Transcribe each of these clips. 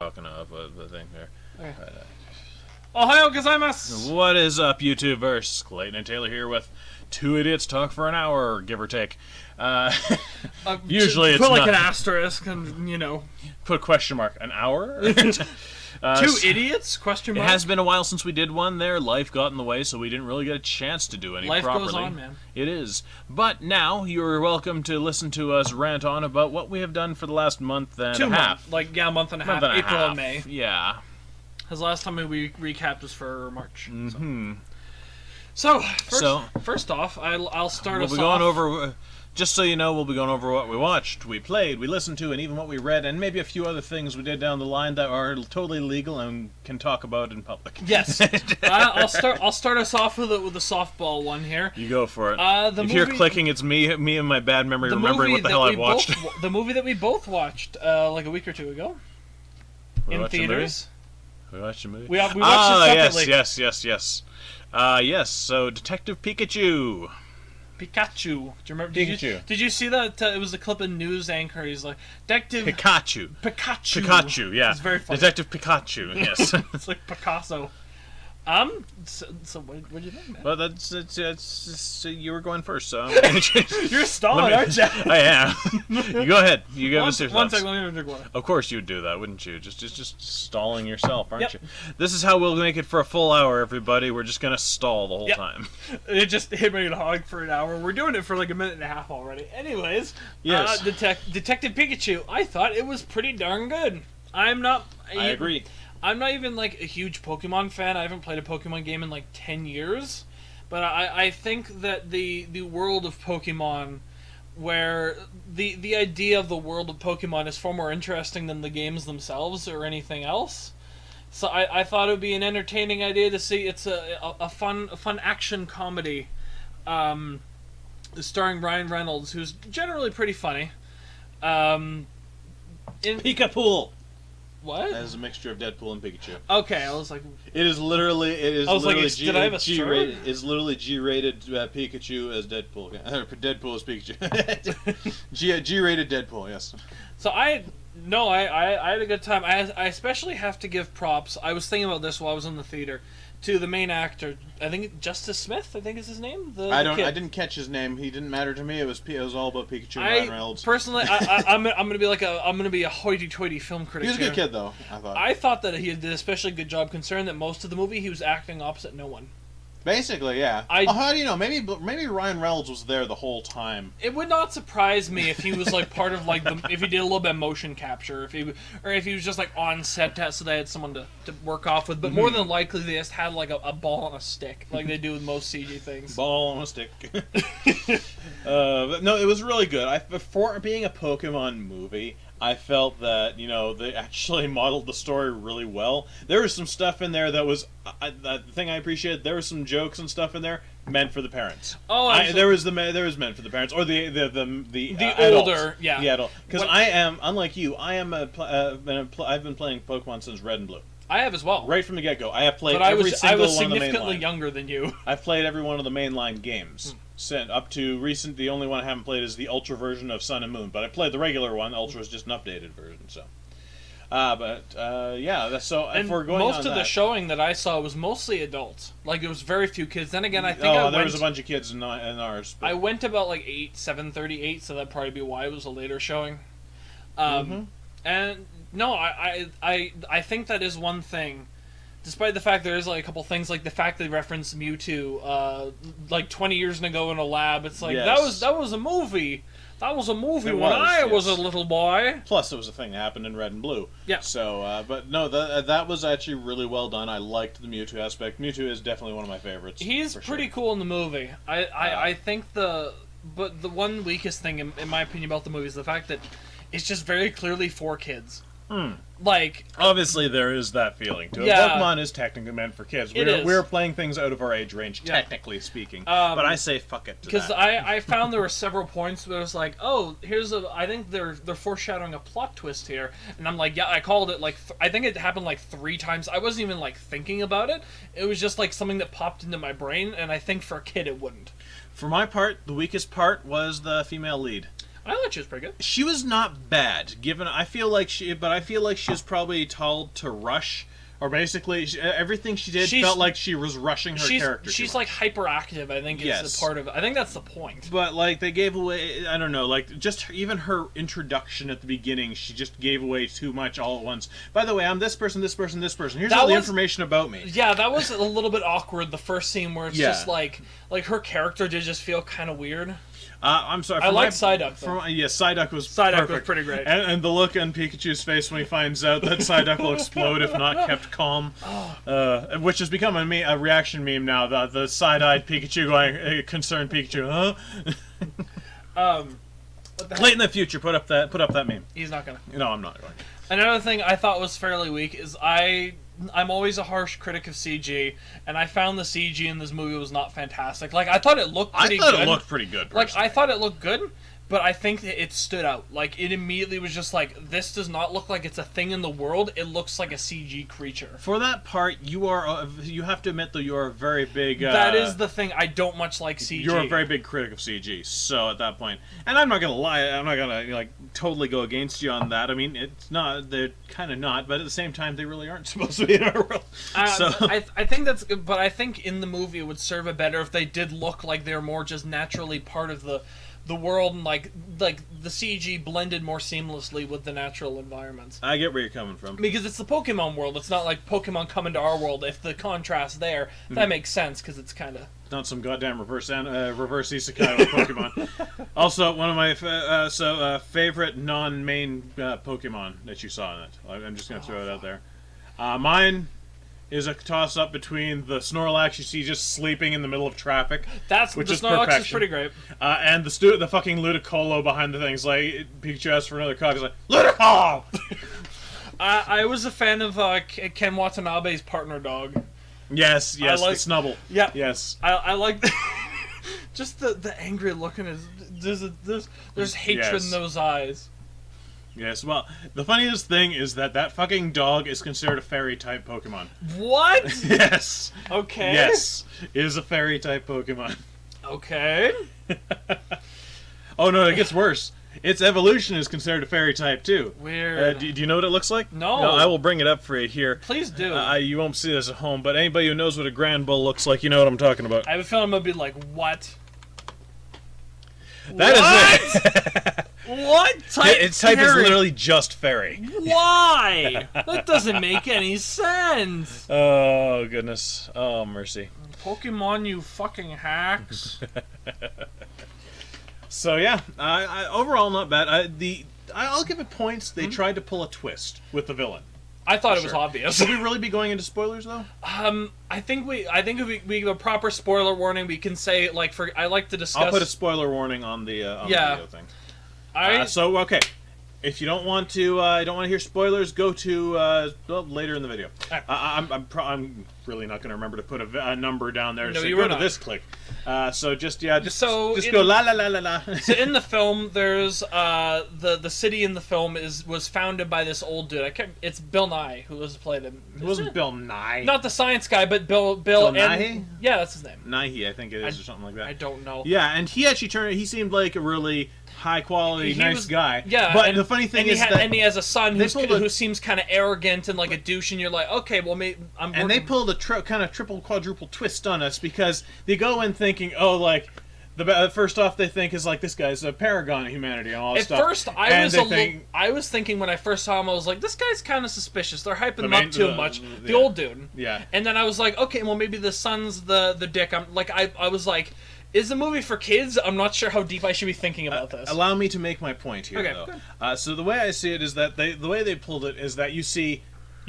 Talking of the thing there. Okay. Ohio gozaimasu! What is up, YouTubeverse? Clayton and Taylor here with two idiots talk for an hour, give or take. Usually it's put like not. an asterisk and Put a question mark. An hour? two idiots? Question It mark. has been a while since we did one there. Life got in the way, so we didn't really get a chance to do any Life properly. goes on, man. It is. But now you're welcome to listen to us rant on about what we have done for the last month and a half. A month and a half. April and May. Yeah. Because last time we recapped was for March. Mm-hmm. So first off, I'll start us off. We'll be going over, just so you know, we'll be going over what we watched, we played, we listened to, and even what we read, and maybe a few other things we did down the line that are totally legal and can talk about in public. Yes. I'll start us off with the softball one here. You go for it. If you're clicking, it's me and my bad memory remembering what the hell I've watched. The movie that we both watched like a week or two ago. In theaters. We watched a movie? We watched it separately. Yes, so Detective Pikachu. Pikachu. Do you remember? Pikachu. Did you see that? It was a clip of news anchor. He's like, Detective Pikachu. Pikachu, yeah. It's very funny. Detective Pikachu, yes. It's like Picasso. So what do you think, man? Well, that's you were going first, so You're stalling, aren't you? I am. You go ahead. You give us your one thoughts. second, let me drink water. Of course you'd do that, wouldn't you? Just stalling yourself, aren't Yep. you? This is how we'll make it for a full hour, everybody. We're just gonna stall the whole time. It just hit me in a hog for an hour. We're doing it for like a minute and a half already. Anyways, yes. Detective Pikachu. I thought it was pretty darn good. I agree. I'm not even like a huge Pokemon fan. I haven't played a Pokemon game in like 10 years. But I think that the world of Pokemon, where the idea of the world of Pokemon is far more interesting than the games themselves or anything else. So I thought it would be an entertaining idea to see. It's a fun action comedy starring Ryan Reynolds, who's generally pretty funny. Pikapool! What? That is a mixture of Deadpool and Pikachu. Okay, I was like... It is literally did I have a G-rated. It's literally G-rated Pikachu as Deadpool. Deadpool as Pikachu. G-rated Deadpool, yes. So I had a good time. I especially have to give props. I was thinking about this while I was in the theater. To the main actor, I think Justice Smith, I think is his name. I didn't catch his name. He didn't matter to me. It was all about Pikachu and Ryan Reynolds. Personally, I'm gonna be a hoity-toity film critic. He was a good kid, though. I thought that he did an especially good job, considering that most of the movie he was acting opposite no one. Basically, yeah. How do you know? Maybe Ryan Reynolds was there the whole time. It would not surprise me if he was like part of like if he did a little bit of motion capture, if he was just like on set so they had someone to work off with. But more than likely, they just had like a ball on a stick, like they do with most CG things. Ball on a stick. But no, it was really good. For being a Pokemon movie, I felt that, they actually modeled the story really well. There was some stuff in there that was, the thing I appreciated, there was some jokes and stuff in there meant for the parents. Oh, there was meant for the parents, or the older, yeah. The adult. Because I am, unlike you, I've been playing Pokemon since Red and Blue. I have as well. Right from the get-go. I have played I was was one of the main significantly younger than you. I've played every one of the mainline games. Up to recent, the only one I haven't played is the Ultra version of Sun and Moon. But I played the regular one. Ultra is just an updated version, so. Yeah, that's so. And if we're going most on of the showing that I saw was mostly adults. Like, there was very few kids. Then again, I think there was a bunch of kids in ours. But... I went about like 7:38, so that'd probably be why it was a later showing. And no, I think that is one thing. Despite the fact there is like a couple things, like the fact they referenced Mewtwo, like 20 years ago in a lab. It's like that was a movie. That was a movie when I was a little boy. Plus, it was a thing that happened in Red and Blue. Yeah. So, but no, that was actually really well done. I liked the Mewtwo aspect. Mewtwo is definitely one of my favorites. He's pretty cool in the movie. I think the one weakest thing in my opinion about the movie is the fact that it's just very clearly for kids. Like, obviously there is that feeling to it. Yeah, Pokemon is technically meant for kids. We're playing things out of our age range, technically speaking. But I say fuck it to that. Because I found there were several points where it was like, oh, I think they're foreshadowing a plot twist here, and I'm like, yeah, I called it. Like, I think it happened like 3 times. I wasn't even like thinking about it. It was just like something that popped into my brain, and I think for a kid it wouldn't. For my part, the weakest part was the female lead. I thought she was pretty good. She was not bad. I feel like she was probably told to rush. Or basically, everything she did felt like she was rushing her character. She's like hyperactive. I think is a part of it. I think that's the point. But like they gave away, I don't know, like just even her introduction at the beginning, she just gave away too much all at once. By the way, I'm this person, this person, this person. Here's all the information about me. Yeah, that was a little bit awkward. The first scene where it's just like her character did just feel kind of weird. I'm sorry. I like Psyduck. Psyduck was was pretty great. And the look on Pikachu's face when he finds out that Psyduck will explode if not kept calm, which has become a reaction meme now. The side-eyed Pikachu going, concerned Pikachu, huh? Late in the future, put up that meme. He's not gonna. No, I'm not going. Another thing I thought was fairly weak is I'm always a harsh critic of CG, and I found the CG in this movie was not fantastic. Like, I thought it looked pretty good. I thought it looked pretty good, personally. Like, I thought it looked good, but I think that it stood out. Like, it immediately was just like, this does not look like it's a thing in the world. It looks like a CG creature. For that part, you have to admit that you are a very big... that is the thing. I don't much like CG. You're a very big critic of CG, so at that point... And I'm not going to lie, I'm not going to, like, totally go against you on that. I mean, it's not... They're kind of not, but at the same time, they really aren't supposed to be in our world. So... I think that's... But I think in the movie it would serve it better if they did look like they're more just naturally part of the world, and like the CG blended more seamlessly with the natural environments. I get where you're coming from. Because it's the Pokemon world. It's not like Pokemon come into our world. If the contrast there, that makes sense because it's kind of... Not some goddamn reverse isekai with Pokemon. Also, one of my favorite non-main Pokemon that you saw in it. I'm just going to throw it out there. Mine is a toss-up between the Snorlax you see just sleeping in the middle of traffic, which is Snorlax perfection. Is pretty great, and the fucking Ludicolo behind the things. Like Pikachu asks for another cog, he's like Ludicolo. I was a fan of Ken Watanabe's partner dog. Yes, the Snubble. Yeah, yes. I like just the angry look in his. There's hatred in those eyes. Yes, well, the funniest thing is that fucking dog is considered a fairy-type Pokemon. What? Yes. Okay. Yes, it is a fairy-type Pokemon. Okay. Oh no, it gets worse. Its evolution is considered a fairy-type too. Weird. Do you know what it looks like? No. I will bring it up for you here. Please do. You won't see this at home, but anybody who knows what a Grand Bull looks like, you know what I'm talking about. I have a feeling I'm going to be like, what? That is it. What type? Its type is literally just fairy. Why? That doesn't make any sense. Oh goodness. Oh mercy. Pokemon, you fucking hacks. So yeah, overall not bad. I'll give it points. They tried to pull a twist with the villain. I thought it was obvious. Should we really be going into spoilers though? I think if we give a proper spoiler warning, we can say I like to discuss. I'll put a spoiler warning on the video thing. So okay, if you don't want to hear spoilers, go to later in the video. I'm really not going to remember to put a number down there. No, so you go were to not. this click. So just go la la la la la. So in the film, there's the city in the film was founded by this old dude. It's Bill Nye who was played him. It wasn't Bill Nye. Not the science guy, but Bill Nighy? Yeah, that's his name. Nighy, I think it is, or something like that. I don't know. Yeah, and he actually he seemed like a really high quality, nice guy. Yeah, but the funny thing is that he has a son who seems kind of arrogant and like a douche, and you're like, okay, well, maybe they pulled a kind of triple quadruple twist on us because they go in thinking, oh, like first off they think is like this guy's a paragon of humanity and all that stuff. At first, I was thinking when I first saw him, I was like, this guy's kind of suspicious. They're hyping him up too much. The old dude. Yeah. And then I was like, okay, well maybe the son's the dick. I was like, is the movie for kids? I'm not sure how deep I should be thinking about this. Allow me to make my point here, though. So the way I see it is that the way they pulled it is that you see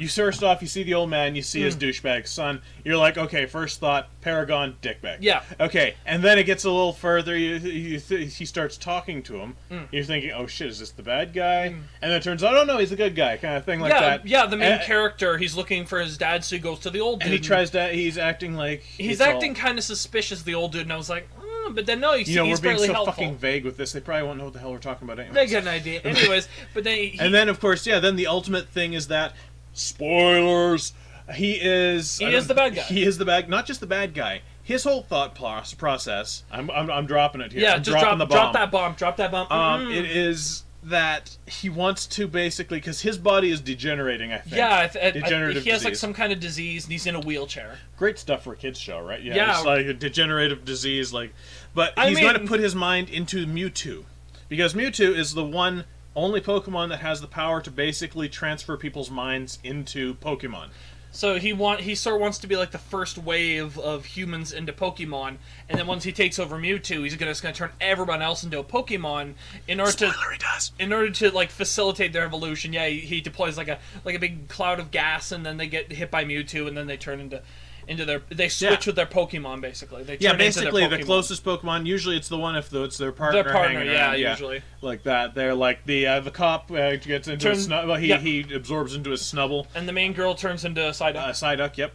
first off, you see the old man, you see his douchebag son. You're like, okay, first thought, Paragon, dickbag. Yeah. Okay, and then it gets a little further. He starts talking to him. You're thinking, oh shit, is this the bad guy? And then it turns out, oh no, he's a good guy, kind of thing like that. Yeah, the main character, he's looking for his dad, so he goes to the old dude. And he's acting like... He's acting kind of suspicious, the old dude, and I was like... But then no, he's we're being fairly so helpful. fucking vague with this. They probably won't know what the hell we're talking about anyway. They get an idea. Anyways, but then and then of course, then the ultimate thing is that spoilers. He is the bad guy. He is the bad, not just the bad guy. his whole thought process. I'm dropping it here. Yeah, I'm just dropping the bomb. Drop that bomb. It is that he wants to basically, because his body is degenerating, I think. Yeah, degenerative he has like disease. some kind of disease, and he's in a wheelchair. Great stuff for a kids show, right? Yeah. It's like a degenerative disease, but I he's going to mean- put his mind into Mewtwo, because Mewtwo is the only Pokemon that has the power to basically transfer people's minds into Pokemon. So he sort of wants to be like the first wave of humans into Pokemon, and then once he takes over Mewtwo, he's just gonna turn everyone else into a Pokemon in order to like facilitate their evolution. Yeah, he deploys like a big cloud of gas, and then they get hit by Mewtwo, and then they turn into they switch with their Pokemon basically. They turn basically into their the Pokemon. closest Pokemon. Usually it's the one if it's their partner. Their partner, hanging yeah, around. usually. Like that. They're like the cop gets into his snubble. He absorbs into his snubble. And the main girl turns into a Psyduck. Psyduck, yep.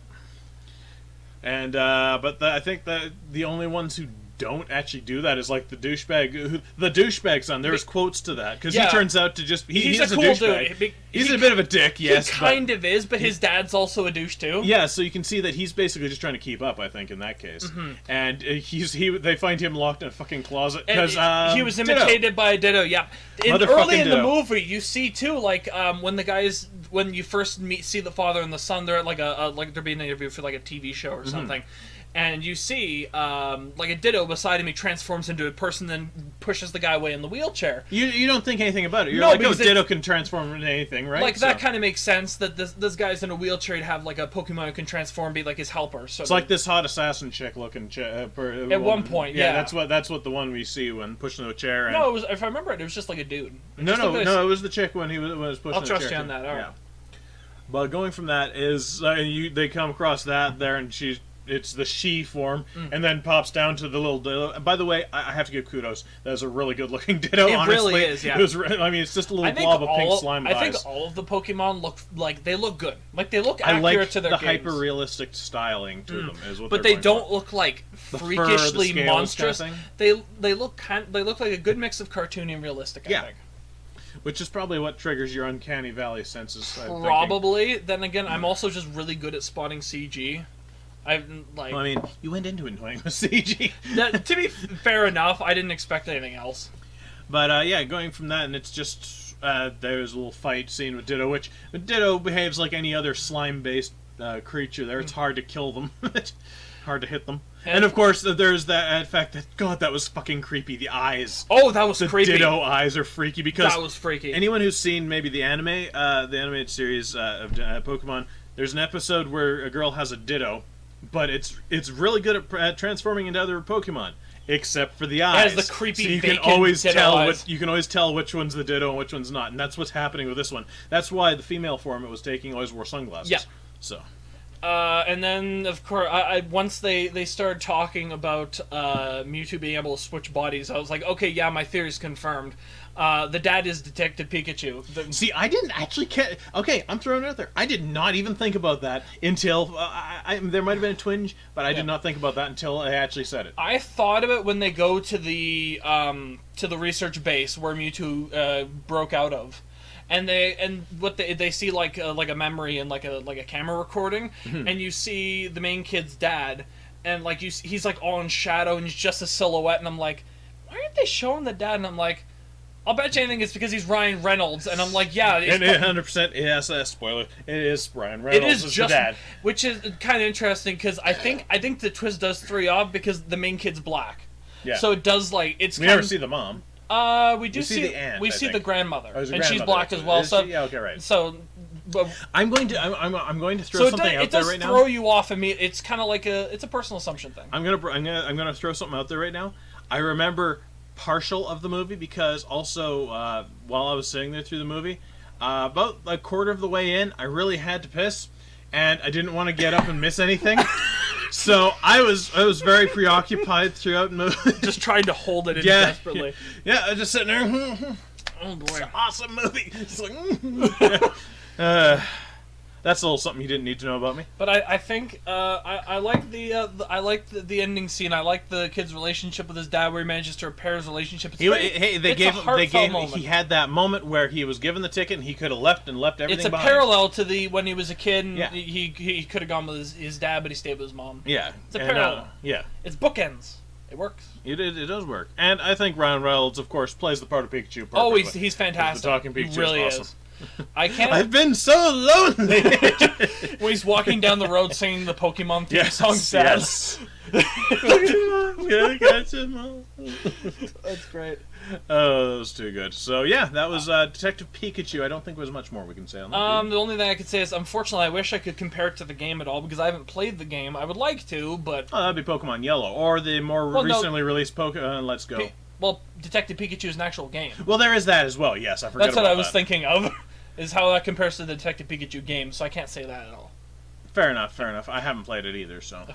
And I think that the only ones who don't actually do that is like the douchebag son. There's quotes to that because he turns out to just he's a cool douchebag. dude. He's a bit of a dick, yes. He kind of is, but his dad's also a douche too. Yeah, so you can see that he's basically just trying to keep up. I think in that case, and they find him locked in a fucking closet because he was imitated by a Ditto. Yeah, early in the movie, you see too, like when you first see the father and the son, they're at like they're being interviewed for like a TV show or something. And you see, like a Ditto beside him, he transforms into a person, then pushes the guy away in the wheelchair. You don't think anything about it. You're No, like, because Ditto can transform into anything, right? Like, that kind of makes sense, that this guy's in a wheelchair to have, like, a Pokemon who can transform, be, like, his helper. So it's like this hot assassin chick looking... at one point, yeah. That's what the one we see when pushing the chair. And... No, if I remember it was just, like, a dude. No, it was the chick when he was pushing the chair. I'll trust you on that, all right. Yeah. But going from that is... they come across that there, and it's the she form, and then pops down to the little Ditto. By the way, I have to give kudos. That's a really good-looking Ditto, honestly. It really is, yeah. It's just a little blob of pink slime eyes. I think all of the Pokemon look good. Like, they look accurate to their games. I like the hyper-realistic styling to them, is what but they're they don't for. look, like, The freakishly fur, the monstrous. kind of They look like a good mix of cartoony and realistic, I think. Which is probably what triggers your uncanny valley senses, I'm Probably. thinking. Then again, I'm also just really good at spotting CG. You went into it knowing it was CG. To be fair enough, I didn't expect anything else. But going from that, and it's just there's a little fight scene with Ditto, which Ditto behaves like any other slime-based creature. There, it's hard to kill them, hard to hit them, and of course there's that fact that that was fucking creepy. The eyes. Oh, that was creepy. The Ditto eyes are freaky because that was freaky. Anyone who's seen maybe the animated series of Pokemon, there's an episode where a girl has a Ditto. But it's really good at transforming into other Pokemon, except for the eyes. It has the creepy, so you vacant can always Ditto tell eyes. you can always tell which one's the Ditto and which one's not, and that's what's happening with this one. That's why the female form it was taking always wore sunglasses. Yeah. So. And then, of course, once they started talking about Mewtwo being able to switch bodies, I was like, okay, yeah, my theory's confirmed. The dad is Detective Pikachu. See, I didn't actually okay, I'm throwing it out there. I did not even think about that until... there might have been a twinge, but I did not think about that until I actually said it. I thought of it when they go to the research base where Mewtwo broke out of. And they see like a memory and like a camera recording, and you see the main kid's dad, and like he's like all in shadow and he's just a silhouette, and I'm like, why aren't they showing the dad? And I'm like, I'll bet you anything it's because he's Ryan Reynolds, and I'm like, yeah, and 100% yes, spoiler, it is Ryan Reynolds. It is just the dad, which is kind of interesting because I think the twist does throw you off because the main kid's black, so it does like it's. We never see the mom. We do see the aunt. We see the grandmother, and she's black as well. So yeah, okay, right. So, but I'm going to throw something out there right now. It does throw you off. I mean, it's kind of like it's a personal assumption thing. I'm gonna throw something out there right now. I remember partial of the movie because also while I was sitting there through the movie, about a quarter of the way in, I really had to piss, and I didn't want to get up and miss anything. So I was very preoccupied throughout the movie. Just trying to hold it in desperately. Yeah, I was just sitting there. Oh boy. It's an awesome movie. It's like, That's a little something you didn't need to know about me. But I think I like the ending scene. I like the kid's relationship with his dad, where he manages to repair his relationship. He had that moment where he was given the ticket and he could have left everything It's a behind. Parallel to when he was a kid. And Yeah. he could have gone with his dad, but he stayed with his mom. Yeah, It's a parallel. Yeah, It's bookends. It works. it does work. And I think Ryan Reynolds, of course, plays the part of Pikachu perfectly. Oh, he's fantastic. The talking Pikachu He really is awesome. is. I can't. I've been so lonely. When he's walking down the road singing the Pokemon theme Yes, song, sad. yes. Pokemon, gonna catch 'em all. That's great. Oh, that was too good. So yeah, that was Detective Pikachu. I don't think there's much more we can say on that. The only thing I could say is, unfortunately, I wish I could compare it to the game at all, because I haven't played the game. I would like to, but Oh, that'd be Pokemon Yellow, or the more recently released Pokemon Let's Go. Detective Pikachu is an actual game. Well, there is that as well. Yes, I forgot. That's what I was thinking of, is how that compares to the Detective Pikachu game. So I can't say that at all. Fair enough. I haven't played it either, so.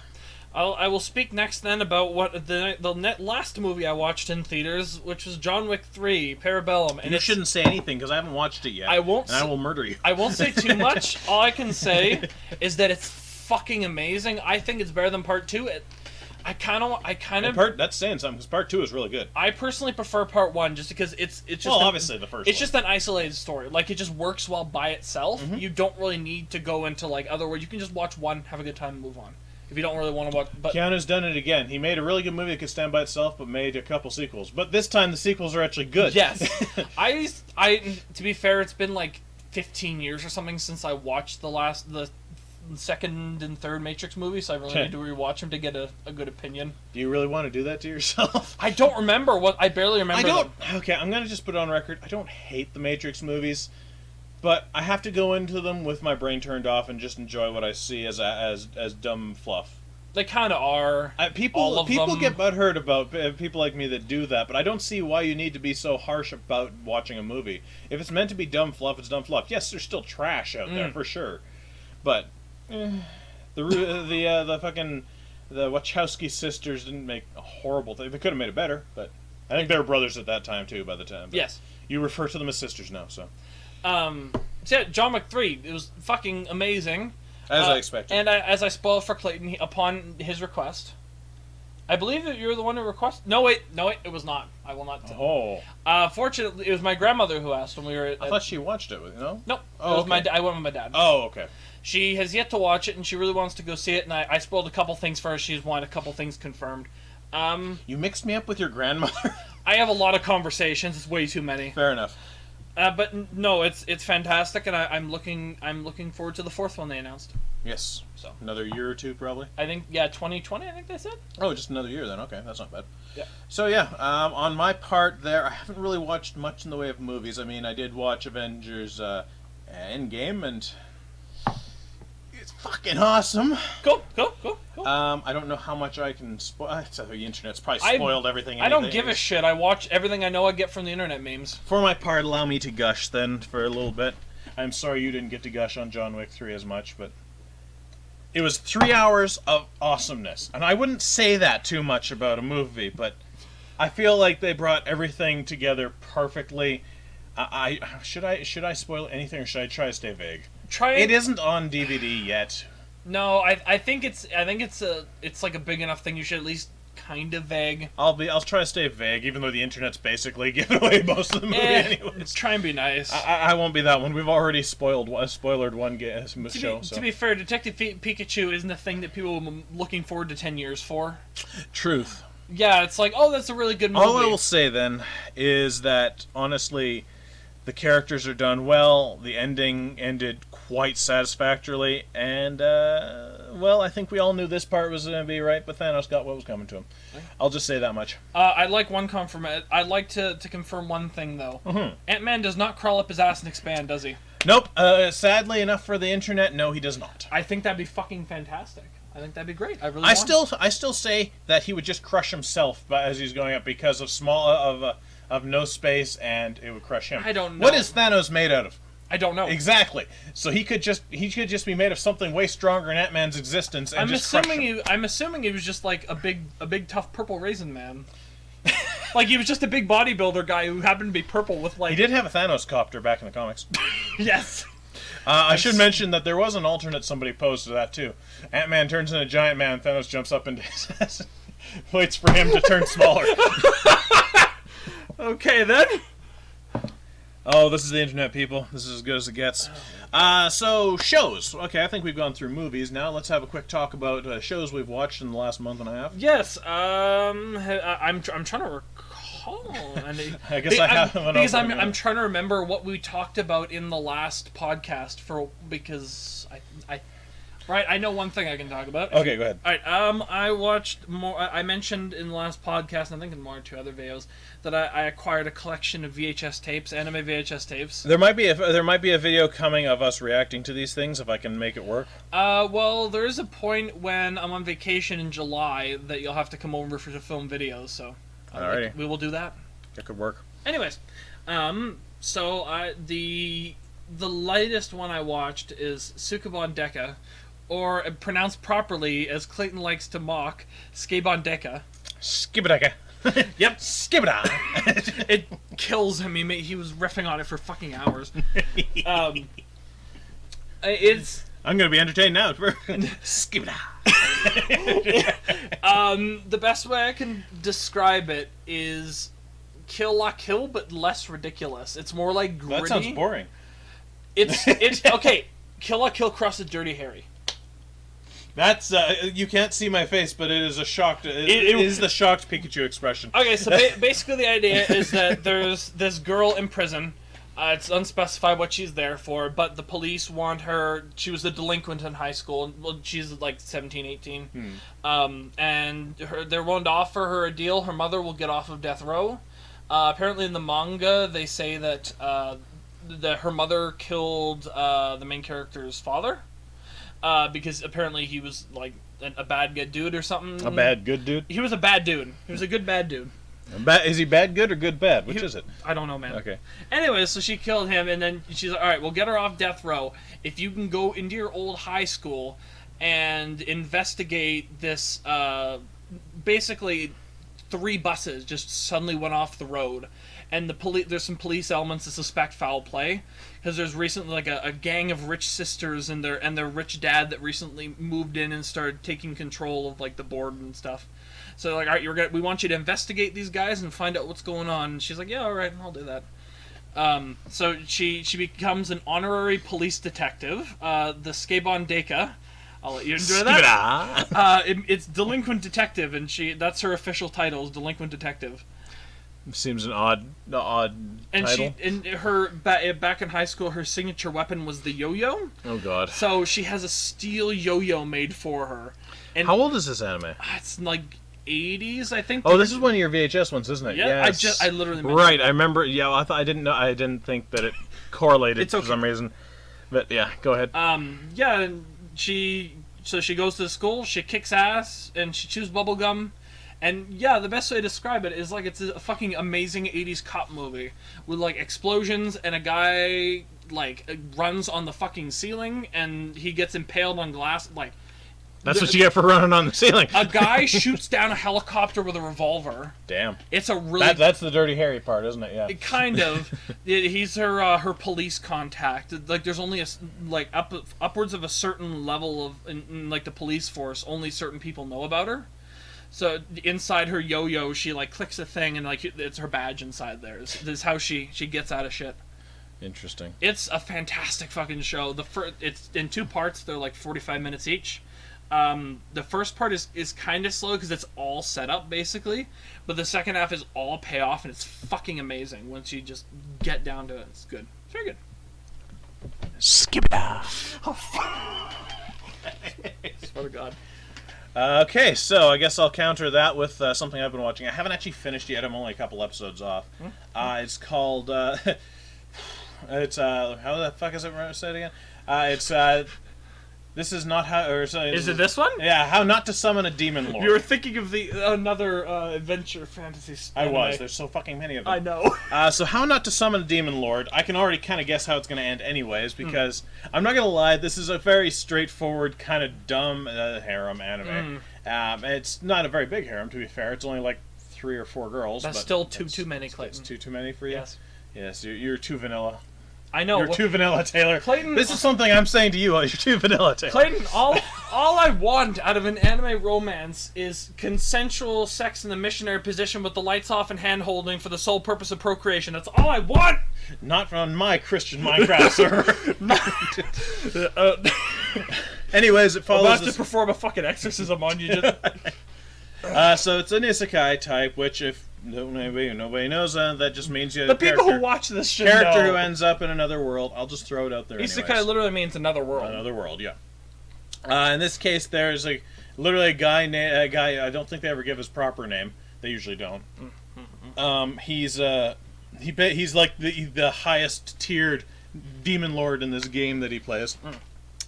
I will speak next then about what the last movie I watched in theaters, which was John Wick 3, Parabellum. And you shouldn't say anything because I haven't watched it yet. I won't. And I will murder you. I won't say too much. All I can say is that it's fucking amazing. I think it's better than Part 2. That's saying something because Part 2 is really good. I personally prefer Part 1 just because it's just obviously the first. It's just an isolated story. Like, it just works well by itself. Mm-hmm. You don't really need to go into like other words. You can just watch one, have a good time, and move on. If you don't really want to watch, but Keanu's done it again. He made a really good movie that could stand by itself, but made a couple sequels. But this time the sequels are actually good. Yes, I to be fair, it's been like 15 years or something since I watched the second and third Matrix movie, so I really need to rewatch them to get a good opinion. Do you really want to do that to yourself? I don't remember I barely remember. Okay, I'm gonna just put it on record. I don't hate the Matrix movies, but I have to go into them with my brain turned off and just enjoy what I see as dumb fluff. They kind of are. People get butthurt about people like me that do that, but I don't see why you need to be so harsh about watching a movie. If it's meant to be dumb fluff, it's dumb fluff. Yes, there's still trash out there for sure, but the Wachowski sisters didn't make a horrible thing. They could have made it better, but I think they were brothers at that time too. By the time, yes, you refer to them as sisters now, so. So yeah, John Wick 3, it was fucking amazing. As I expected. And as I spoiled for Clayton, upon his request, I believe that you were the one who requested. No, wait, it was not. I will not tell. Oh. Fortunately, it was my grandmother who asked when we were. I thought she watched it, no? Nope. Oh, it was I went with my dad. Oh, okay. She has yet to watch it, and she really wants to go see it. And I spoiled a couple things for her. She's wanted a couple things confirmed. You mixed me up with your grandmother. I have a lot of conversations. It's way too many. Fair enough. But no, it's fantastic, and I'm looking forward to the fourth one they announced. Yes. So another year or two, probably. I think 2020. I think they said. Oh, just another year then. Okay, that's not bad. Yeah. So yeah, on my part, I haven't really watched much in the way of movies. I mean, I did watch Avengers Endgame, and it's fucking awesome. Cool. I don't know how much I can spoil. The internet's probably spoiled everything. I don't give a shit. I watch everything I know I get from the internet memes. For my part, allow me to gush then for a little bit. I'm sorry you didn't get to gush on John Wick 3 as much, but it was 3 hours of awesomeness. And I wouldn't say that too much about a movie, but I feel like they brought everything together perfectly. Should I spoil anything, or should I try to stay vague? It isn't on DVD yet. No, I think it's like a big enough thing. You should at least kind of vague. I'll try to stay vague, even though the internet's basically giving away most of the movie anyways. Try and be nice. I won't be that one. We've already spoiled one show. To be fair, Detective Pikachu isn't a thing that people have been looking forward to 10 years for. Truth. Yeah, it's like, oh, that's a really good movie. All I will say then is that honestly, the characters are done well. The ending ended quite satisfactorily, and I think we all knew this part was going to be right, but Thanos got what was coming to him. I'll just say that much. I'd like to confirm one thing though. Mm-hmm. Ant-Man does not crawl up his ass and expand, does he? Nope. Sadly enough for the internet, no, he does not. I think that'd be fucking fantastic. I think that'd be great. I still say that he would just crush himself as he's going up because of no space, and it would crush him. I don't know. What is Thanos made out of? I don't know. Exactly. So he could just be made of something way stronger in Ant-Man's existence, and I'm assuming he was just like a big tough purple raisin man. Like he was just a big bodybuilder guy who happened to be purple with like. He did have a Thanos copter back in the comics. Yes. I should mention that there was an alternate somebody posted that too. Ant-Man turns into a giant man, Thanos jumps up into his ass, waits for him to turn smaller. Okay, then. Oh, this is the internet, people. This is as good as it gets. So, shows. Okay, I think we've gone through movies. Now let's have a quick talk about shows we've watched in the last month and a half. Yes, I'm trying to recall. I guess I have an because I'm trying to remember what we talked about in the last podcast because I know one thing I can talk about. Okay, go ahead. All right, I watched more. I mentioned in the last podcast, and I think in one or two other videos, that I acquired a collection of VHS tapes, anime VHS tapes. There might be a video coming of us reacting to these things if I can make it work. Well, there is a point when I'm on vacation in July that you'll have to come over to film videos, so we will do that. That could work. Anyways, so the latest one I watched is Sukeban Deka, or pronounced properly, as Clayton likes to mock, Skabon Deka. Skibadeka. Yep. Skibada. It kills him. He was riffing on it for fucking hours. It's... I'm going to be entertained now. Skibada. The best way I can describe it is Kill La Kill, but less ridiculous. It's more like gritty. That sounds boring. It's okay. Kill La Kill crosses Dirty Harry. That's you can't see my face, but it is a shocked. It is the shocked Pikachu expression. Okay, so basically the idea is that there's this girl in prison. It's unspecified what she's there for, but the police want her. She was a delinquent in high school. Well, she's like 17, 18. And they're willing to offer her a deal. Her mother will get off of death row. Apparently, in the manga, they say that her mother killed the main character's father. Because apparently he was like a bad good dude or something. A bad good dude? He was a bad dude. He was a good bad dude. Is he bad good or good bad? Which is it? I don't know, man. Okay. Anyway, so she killed him, and then she's like, all right, we'll get her off death row. If you can go into your old high school and investigate this, basically 3 buses just suddenly went off the road. And there's some police elements that suspect foul play, because there's recently like a gang of rich sisters and their rich dad that recently moved in and started taking control of like the board and stuff. So like, all right, we want you to investigate these guys and find out what's going on. And she's like, yeah, all right, I'll do that. So she becomes an honorary police detective, the Skabon Deka. I'll let you enjoy that. It's delinquent detective, and that's her official title, is delinquent detective. Seems an odd title. Back in high school, her signature weapon was the yo-yo. Oh god. So she has a steel yo-yo made for her. And how old is this anime? It's like 80s, I think. Oh, this is one of your VHS ones, isn't it? Yeah, yes. I literally right. I remember. Yeah, I didn't think that it correlated okay. for some reason. But yeah, go ahead. Yeah, she goes to school, she kicks ass, and she chews bubblegum. And yeah, the best way to describe it is like it's a fucking amazing 80s cop movie with like explosions, and a guy like runs on the fucking ceiling and he gets impaled on glass. Like, that's what you get for running on the ceiling. A guy shoots down a helicopter with a revolver. Damn. It's a really... That's the Dirty Harry part, isn't it? Yeah. Kind of. He's her police contact. Like, there's only upwards of a certain level of in like the police force. Only certain people know about her. So inside her yo-yo, she like clicks a thing, and like it's her badge inside there. This is how she gets out of shit. Interesting. It's a fantastic fucking show. It's in 2 parts. They're like 45 minutes each. The first part is kind of slow because it's all set up basically, but the second half is all payoff, and it's fucking amazing once you just get down to it. It's good. It's very good. Skip it off. Oh, fuck. Swear to God. Okay, so I guess I'll counter that with something I've been watching. I haven't actually finished yet. I'm only a couple episodes off. It's called... it's... how the fuck is it said again? It's... This is not how... Or something. Is it this one? Yeah, How Not to Summon a Demon Lord. You were thinking of another adventure fantasy anime. I was. There's so fucking many of them. I know. So How Not to Summon a Demon Lord, I can already kind of guess how it's going to end anyways, because I'm not going to lie, this is a very straightforward, kind of dumb harem anime. It's not a very big harem, to be fair. It's only like 3 or 4 girls. That's but still too many, Clayton. It's too many for you? Yes. Yes, you're too vanilla. I know. You're too vanilla, Taylor. Clayton, this is something I'm saying to you. You're too vanilla, Taylor. Clayton, all I want out of an anime romance is consensual sex in the missionary position with the lights off and hand holding for the sole purpose of procreation. That's all I want. Not on my Christian Minecraft server. Anyways, it follows. I'm about to perform a fucking exorcism on you. So it's an isekai type, which if nobody knows, that just means you. The people who watch this should character know. who ends up in another world. I'll just throw it out there. Isekai anyways. literally means another world. Another world, yeah. In this case, there's literally a guy. I don't think they ever give his proper name. They usually don't. He's like the highest tiered demon lord in this game that he plays.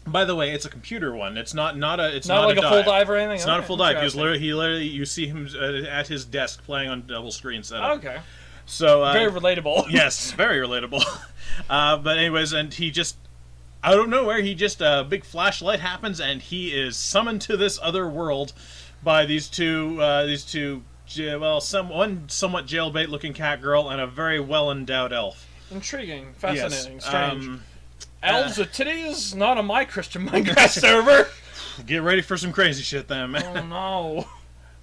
By the way, it's a computer one. It's not like a full dive or anything. It's not a full dive. He literally you see him at his desk playing on double screen setup. Okay. So very relatable. Yes, very relatable. But anyways, and he just out of nowhere, a big flashlight happens, and he is summoned to this other world by these two. One somewhat jailbait-looking cat girl and a very well-endowed elf. Intriguing, fascinating, yes. strange. Elves with titties? Not on my Christian Minecraft server. Get ready for some crazy shit then, man. Oh no.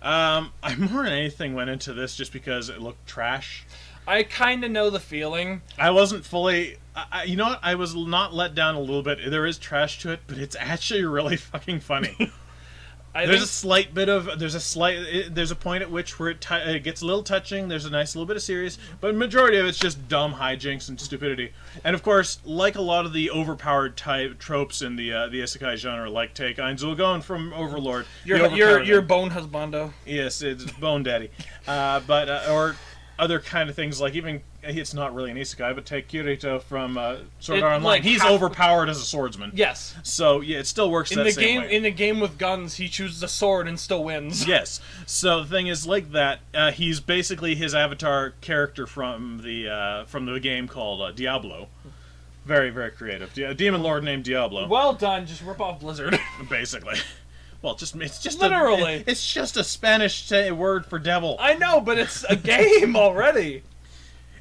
I more than anything went into this just because it looked trash. I kind of know the feeling. I wasn't fully... you know what? I was not let down a little bit. There is trash to it, but it's actually really fucking funny. There's a point at which where it gets a little touching. There's a nice little bit of serious, but the majority of it's just dumb hijinks and stupidity. And of course, like a lot of the overpowered type tropes in the isekai genre, like Take Einzel going from Overlord. Your bone husbando. Yes, it's Bone Daddy, or other kind of things like even it's not really an isekai, but take Kirito from Sword Art Online. He's overpowered as a swordsman. Yes. So yeah, it still works in the same way. In a game with guns, he chooses a sword and still wins. Yes. So the thing is, like that, he's basically his avatar character from the game called Diablo. Very, very creative. A demon lord named Diablo. Well done. Just rip off Blizzard. Basically. Well, it's just literally. It's just a Spanish word for devil. I know, but it's a game already.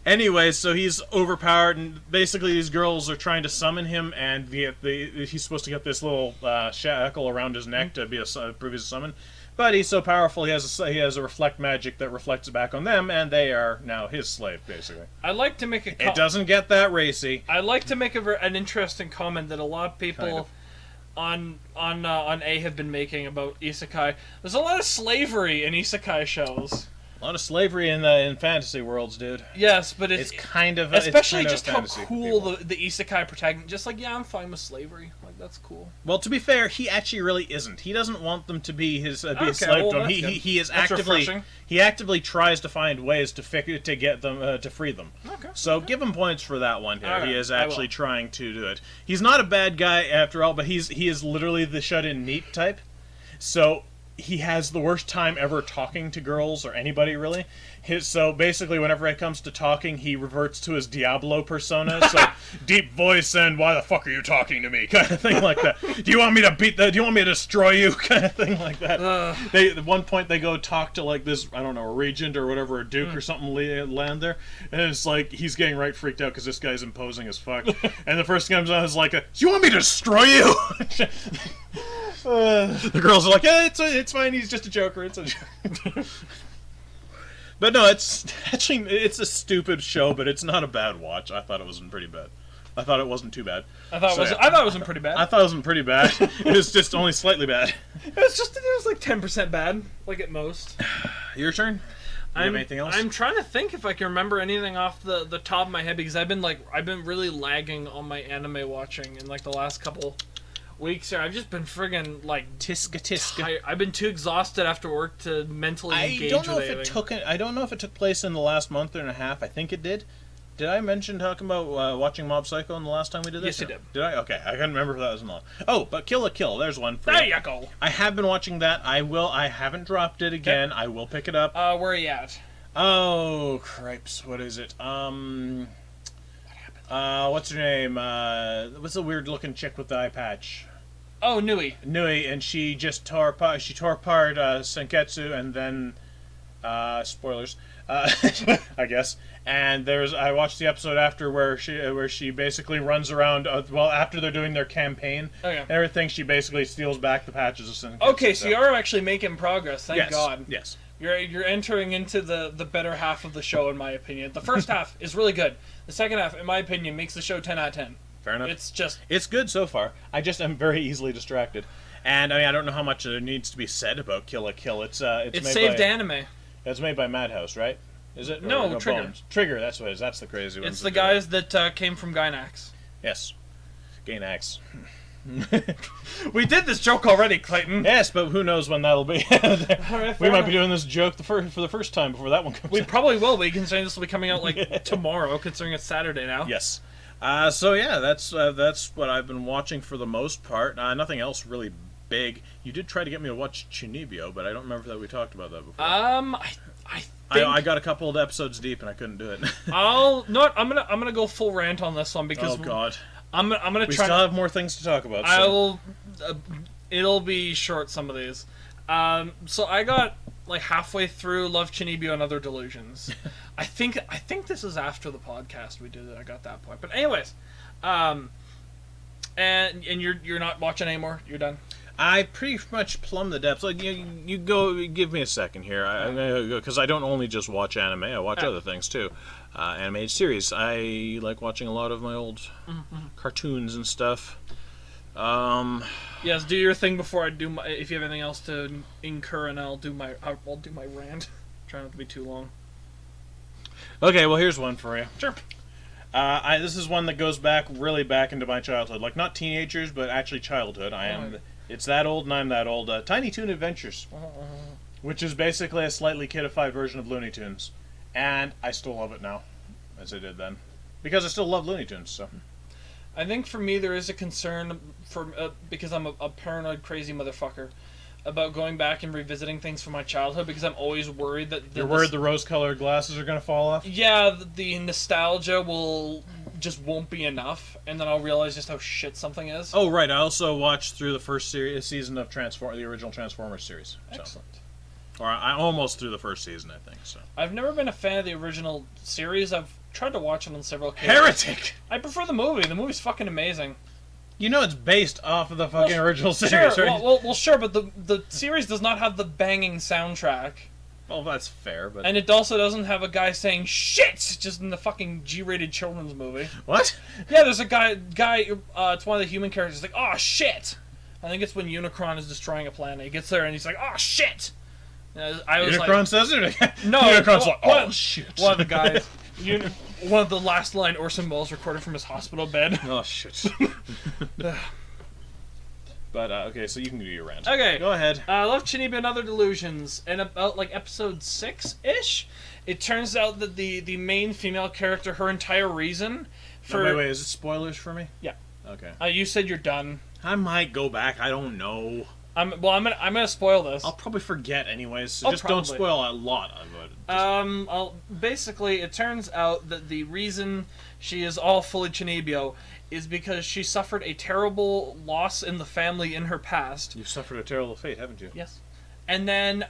Anyway, so he's overpowered, and basically these girls are trying to summon him, and he's supposed to get this little shackle around his neck to be prove he's a summon. But he's so powerful, he has a reflect magic that reflects back on them, and they are now his slave, basically. I'd like to make It doesn't get that racy. I'd like to make an interesting comment that a lot of people on A have been making about isekai. There's a lot of slavery in isekai shows. A lot of slavery in fantasy worlds, dude. Yes, but it's kind of especially it's just how cool the isekai protagonist. Just like, yeah, I'm fine with slavery. Like, that's cool. Well, to be fair, he actually really isn't. He doesn't want them to be his a slave to him. He is actively tries to find ways to get them to free them. Okay. So give him points for that one here. Right, he is actually trying to do it. He's not a bad guy after all, but he is literally the shut-in neat type. So he has the worst time ever talking to girls or anybody really. So basically, whenever it comes to talking, he reverts to his Diablo persona. So deep voice and "Why the fuck are you talking to me?" kind of thing like that. Do you want me to do you want me to destroy you? Kind of thing like that. At one point they go talk to like this, I don't know, a regent or whatever, a duke or something land there, and it's like he's getting right freaked out because this guy's imposing as fuck. And the first thing comes out is like, "Do you want me to destroy you?" The girls are like, "Yeah, it's fine. He's just a joker. It's a joke." But no, it's a stupid show, but it's not a bad watch. I thought it wasn't pretty bad. I thought it wasn't too bad. I thought it wasn't pretty bad. I thought it wasn't pretty bad. It was just only slightly bad. It was like 10% bad, like at most. Your turn. Do you have anything else? I'm trying to think if I can remember anything off the top of my head because I've been really lagging on my anime watching in like the last couple weeks here. I've just been friggin' like Tiska. I've been too exhausted after work to mentally engage with anything. I don't know if it took place in the last month and a half. I think it did. Did I mention talking about watching Mob Psycho in the last time we did this? Yes, you did. Did I? Okay, I can't remember if that was in the... Oh, but Kill la Kill. There's one for There you go. I have been watching that. I haven't dropped it again. Okay. I will pick it up. Where are you at? Oh, cripes. What is it? What happened? What's her name? What's the weird-looking chick with the eye patch? Oh, Nui. Nui, and she just tore apart Senketsu, and then, spoilers, I guess. And I watched the episode after where she basically runs around. Well, after they're doing their campaign, and everything, she basically steals back the patches. And okay, so you are actually making progress. Thank yes, God. Yes. You're entering into the better half of the show, in my opinion. The first half is really good. The second half, in my opinion, makes the show 10 out of 10. Fair enough. It's good so far. I just am very easily distracted, and I mean I don't know how much there needs to be said about Kill la Kill. It's made saved by, anime. It's made by Madhouse, right? Is it? No, Trigger. Bones? Trigger. That's what it is. That's the crazy one. It's the guys that came from Gainax. Yes, Gainax. We did this joke already, Clayton. Yes, but who knows when that'll be. We might be doing this joke for the first time before that one comes out. We probably will be, considering this will be coming out like tomorrow, considering it's Saturday now. Yes. So yeah, that's what I've been watching for the most part. Nothing else really big. You did try to get me to watch Chunibyo, but I don't remember that we talked about that before. I got a couple of episodes deep and I couldn't do it. I'm gonna go full rant on this one because oh God. I'm gonna try. We still have more things to talk about. So. I will. It'll be short, some of these. So I got like halfway through Love Chunibyo and Other Delusions. I think this is after the podcast we did it. I got that point. But anyways, and you're not watching anymore. You're done. I pretty much plumb the depths. Like you go. Give me a second here, because I don't only just watch anime. I watch other things too. Animated series. I like watching a lot of my old cartoons and stuff. Yes, do your thing before I do my. If you have anything else to incur, and I'll do my rant. Try not to be too long. Okay, well here's one for you. Sure. This is one that goes really back into my childhood, like not teenagers, but actually childhood. It's that old, and I'm that old. Tiny Toon Adventures, which is basically a slightly kidified version of Looney Tunes, and I still love it now, as I did then, because I still love Looney Tunes. So. I think for me there is a concern because I'm a paranoid, crazy motherfucker about going back and revisiting things from my childhood because I'm always worried that you're worried the rose-colored glasses are gonna fall off. Yeah, the nostalgia won't be enough, and then I'll realize just how shit something is. Oh right, I also watched through the first season of the original Transformers series. Excellent. Or I almost through the first season, I think. So I've never been a fan of the original series. I've tried to watch it on several occasions. Heretic! I prefer the movie. The movie's fucking amazing. You know it's based off of the fucking original series, sure, right? Well, sure, but the series does not have the banging soundtrack. Well, that's fair, but... And it also doesn't have a guy saying shit just in the fucking G-rated children's movie. What? Yeah, there's a guy, it's one of the human characters, like, oh shit! I think it's when Unicron is destroying a planet. He gets there and he's like, oh shit! Unicron says it again? No, Unicron's like, oh shit. One of the guys... one of the last line Orson Welles recorded from his hospital bed. Oh shit. But, okay, so you can do your rant. Okay. Go ahead. Love Chunibyo and Other Delusions. And about, like, episode 6-ish, it turns out that the main female character, her entire reason for... wait, is it spoilers for me? Yeah. Okay. You said you're done. I might go back, I don't know. I'm gonna spoil this. I'll probably forget anyways, so don't spoil a lot of it. Basically, it turns out that the reason she is all fully Chunibyo is because she suffered a terrible loss in the family in her past. You've suffered a terrible fate, haven't you? Yes. And then,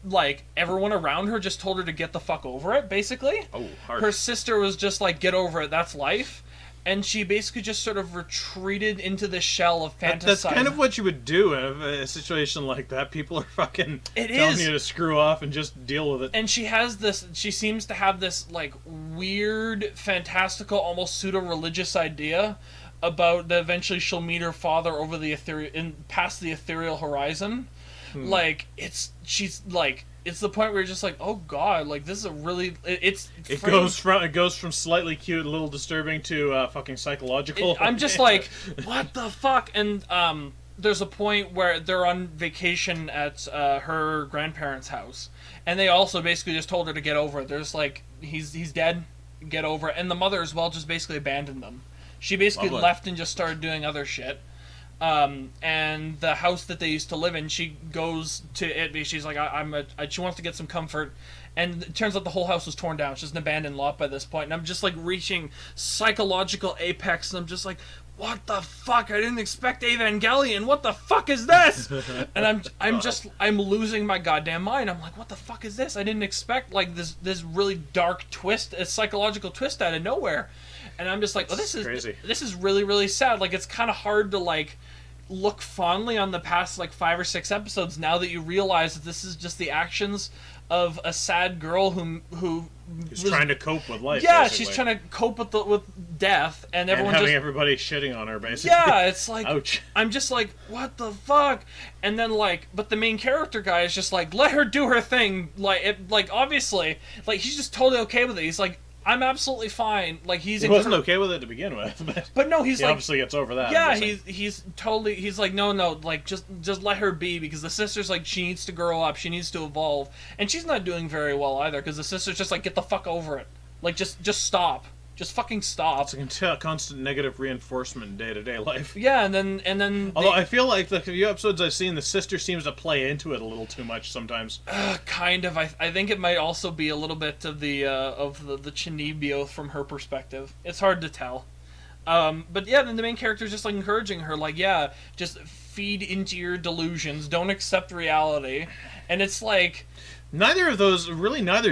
like, everyone around her just told her to get the fuck over it, basically. Oh, hard. Her sister was just like, get over it, that's life. And she basically just sort of retreated into the shell of fantasizing. That's kind of what you would do in a situation like that. People are fucking telling you to screw off and just deal with it. And she seems to have this, like, weird, fantastical, almost pseudo-religious idea about that eventually she'll meet her father over the past the ethereal horizon. Like, it's the point where you're just like, oh god, like this is a really it goes from slightly cute, a little disturbing to fucking psychological. I'm just like, what the fuck? And there's a point where they're on vacation at her grandparents' house, and they also basically just told her to get over it. There's like, he's dead, get over it. And the mother as well just basically abandoned them. She basically left and just started doing other shit. And the house that they used to live in, she goes to it because she's like, she wants to get some comfort, and it turns out the whole house was torn down. It's just an abandoned lot by this point, and I'm just like reaching psychological apex, and I'm just like, what the fuck? I didn't expect Evangelion. What the fuck is this? And I'm losing my goddamn mind. I'm like, what the fuck is this? I didn't expect like this really dark twist, a psychological twist out of nowhere. And I'm just like, oh, this is crazy. This is really, really sad. Like, it's kind of hard to like look fondly on the past like 5 or 6 episodes now that you realize that this is just the actions of a sad girl who's trying to cope with life. Yeah, basically. she's trying to cope with death, and everyone having everybody shitting on her, basically. Yeah, it's like, ouch. I'm just like, what the fuck? And then like, but the main character guy is just like, let her do her thing. Like obviously, like he's just totally okay with it. He's like, I'm absolutely fine. Like he wasn't okay with it to begin with, but no, he obviously gets over that. Yeah, he's like, no, like just let her be, because the sister's like, she needs to grow up, she needs to evolve, and she's not doing very well either, because the sister's just like, get the fuck over it, like just stop. Just fucking stop. It's a constant negative reinforcement in day-to-day life. Yeah, and then. Although I feel like the few episodes I've seen, the sister seems to play into it a little too much sometimes. Kind of. I think it might also be a little bit of the Chinibyo from her perspective. It's hard to tell. But yeah, then the main character is just like encouraging her, like, yeah, just feed into your delusions, don't accept reality, and it's like. Neither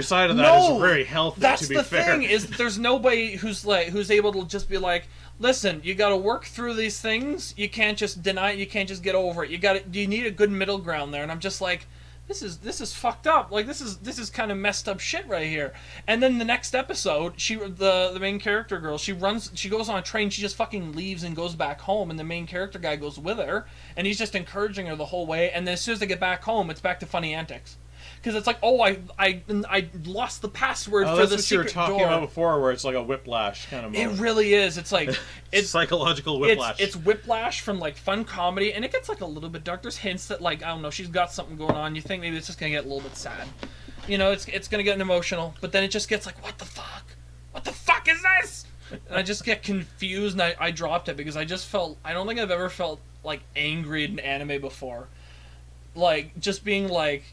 side of that is very healthy, that's to be the fair. Thing is that there's nobody who's able to just be like, listen, you got to work through these things. You can't just deny it. You can't just get over it. You need a good middle ground there. And I'm just like, this is fucked up. Like this is kind of messed up shit right here. And then the next episode, the main character girl, she goes on a train. She just fucking leaves and goes back home. And the main character guy goes with her, and he's just encouraging her the whole way. And then as soon as they get back home, it's back to funny antics. Because it's like, oh, I lost the password for the secret door. That's what you were talking about before, where it's like a whiplash kind of moment. It really is. It's like it's psychological whiplash. It's whiplash from like fun comedy, and it gets like a little bit dark. There's hints that like, I don't know, she's got something going on. You think maybe it's just gonna get a little bit sad. You know, it's gonna get emotional, but then it just gets like, what the fuck? What the fuck is this? And I just get confused, and I dropped it because I don't think I've ever felt like angry in anime before. Like just being like,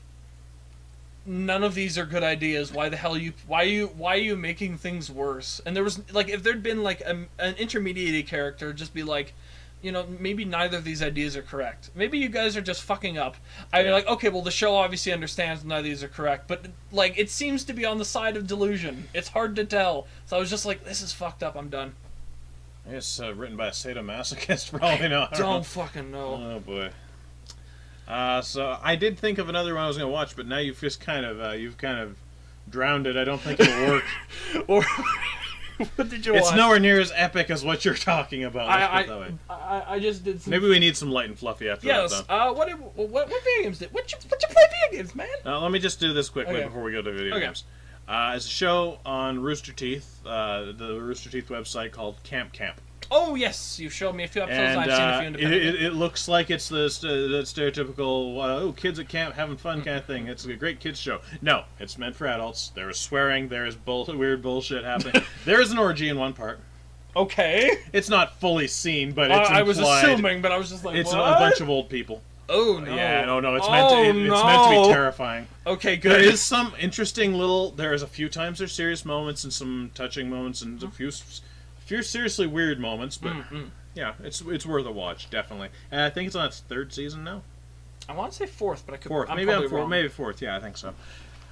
none of these are good ideas. Why are you making things worse? And there was like, if there'd been like an intermediate character, just be like, you know, maybe neither of these ideas are correct. Maybe you guys are just fucking up. I'd be like, okay, well the show obviously understands neither of these are correct, but like it seems to be on the side of delusion. It's hard to tell. So I was just like, this is fucked up. I'm done. I guess written by a sadomasochist, probably not. Don't fucking know. Oh boy. So I did think of another one I was going to watch, but now you've just kind of drowned it. I don't think it'll work. Or what did you watch? It's nowhere near as epic as what you're talking about. I just did some... Maybe we need some light and fluffy after that. Yes. What video games did? What you play video games, man? Let me just do this quickly before we go to video games. It's a show on Rooster Teeth, the Rooster Teeth website called Camp Camp. Oh yes, you showed me a few episodes. And I've seen a few independent. It looks like it's the stereotypical kids at camp having fun kind of thing. It's a great kids show. No, it's meant for adults. There is swearing. There is weird bullshit happening. There is an orgy in one part. Okay. It's not fully seen, but it's implied. I was assuming, but I was just like, it's what? a bunch of old people. Oh no! Yeah, no. It's meant to be terrifying. Okay, good. There is some interesting little. There is a few times there's serious moments and some touching moments and a few seriously weird moments, but yeah, it's worth a watch, definitely. And I think it's on its 3rd season now. I want to say 4th, but I could. Fourth, maybe maybe 4th. Yeah, I think so.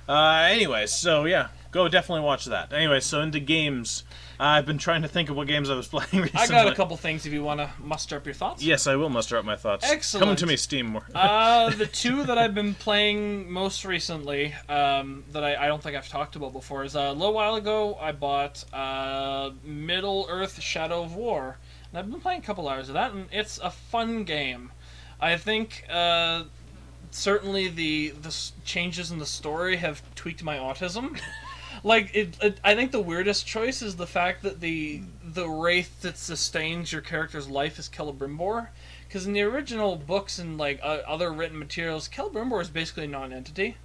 Anyway, so yeah, go definitely watch that. Anyway, so into games. I've been trying to think of what games I was playing recently. I got a couple things if you want to muster up your thoughts. Yes, I will muster up my thoughts. Excellent. Coming to me, Steam more. The two that I've been playing most recently, that I don't think I've talked about before, is a little while ago I bought Middle-earth: Shadow of War. And I've been playing a couple hours of that, and it's a fun game. I think certainly the changes in the story have tweaked my autism. Like, I think the weirdest choice is the fact that the wraith that sustains your character's life is Celebrimbor. Because in the original books and, like, other written materials, Celebrimbor is basically a non-entity.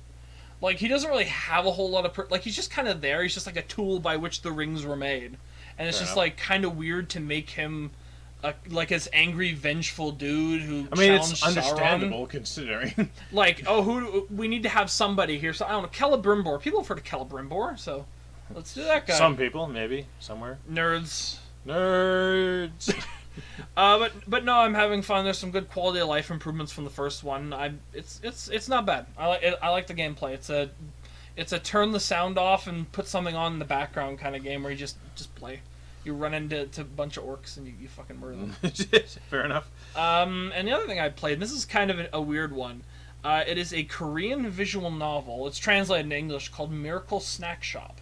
Like, he doesn't really have a whole lot of... like, he's just kind of there. He's just, like, a tool by which the rings were made. And it's just, like, kind of weird to make him... like this angry, vengeful dude who challenged it's understandable Sauron. Considering. Like, we need to have somebody here. So I don't know, Celebrimbor. People refer to Celebrimbor, so let's do that guy. Some people, maybe, somewhere. Nerds. But no, I'm having fun. There's some good quality of life improvements from the first one. It's not bad. I like the gameplay. It's a turn the sound off and put something on in the background kind of game where you just play. You run into a bunch of orcs and you fucking murder them. Fair enough. And the other thing I played, and this is kind of a weird one. It is a Korean visual novel. It's translated in English called Miracle Snack Shop.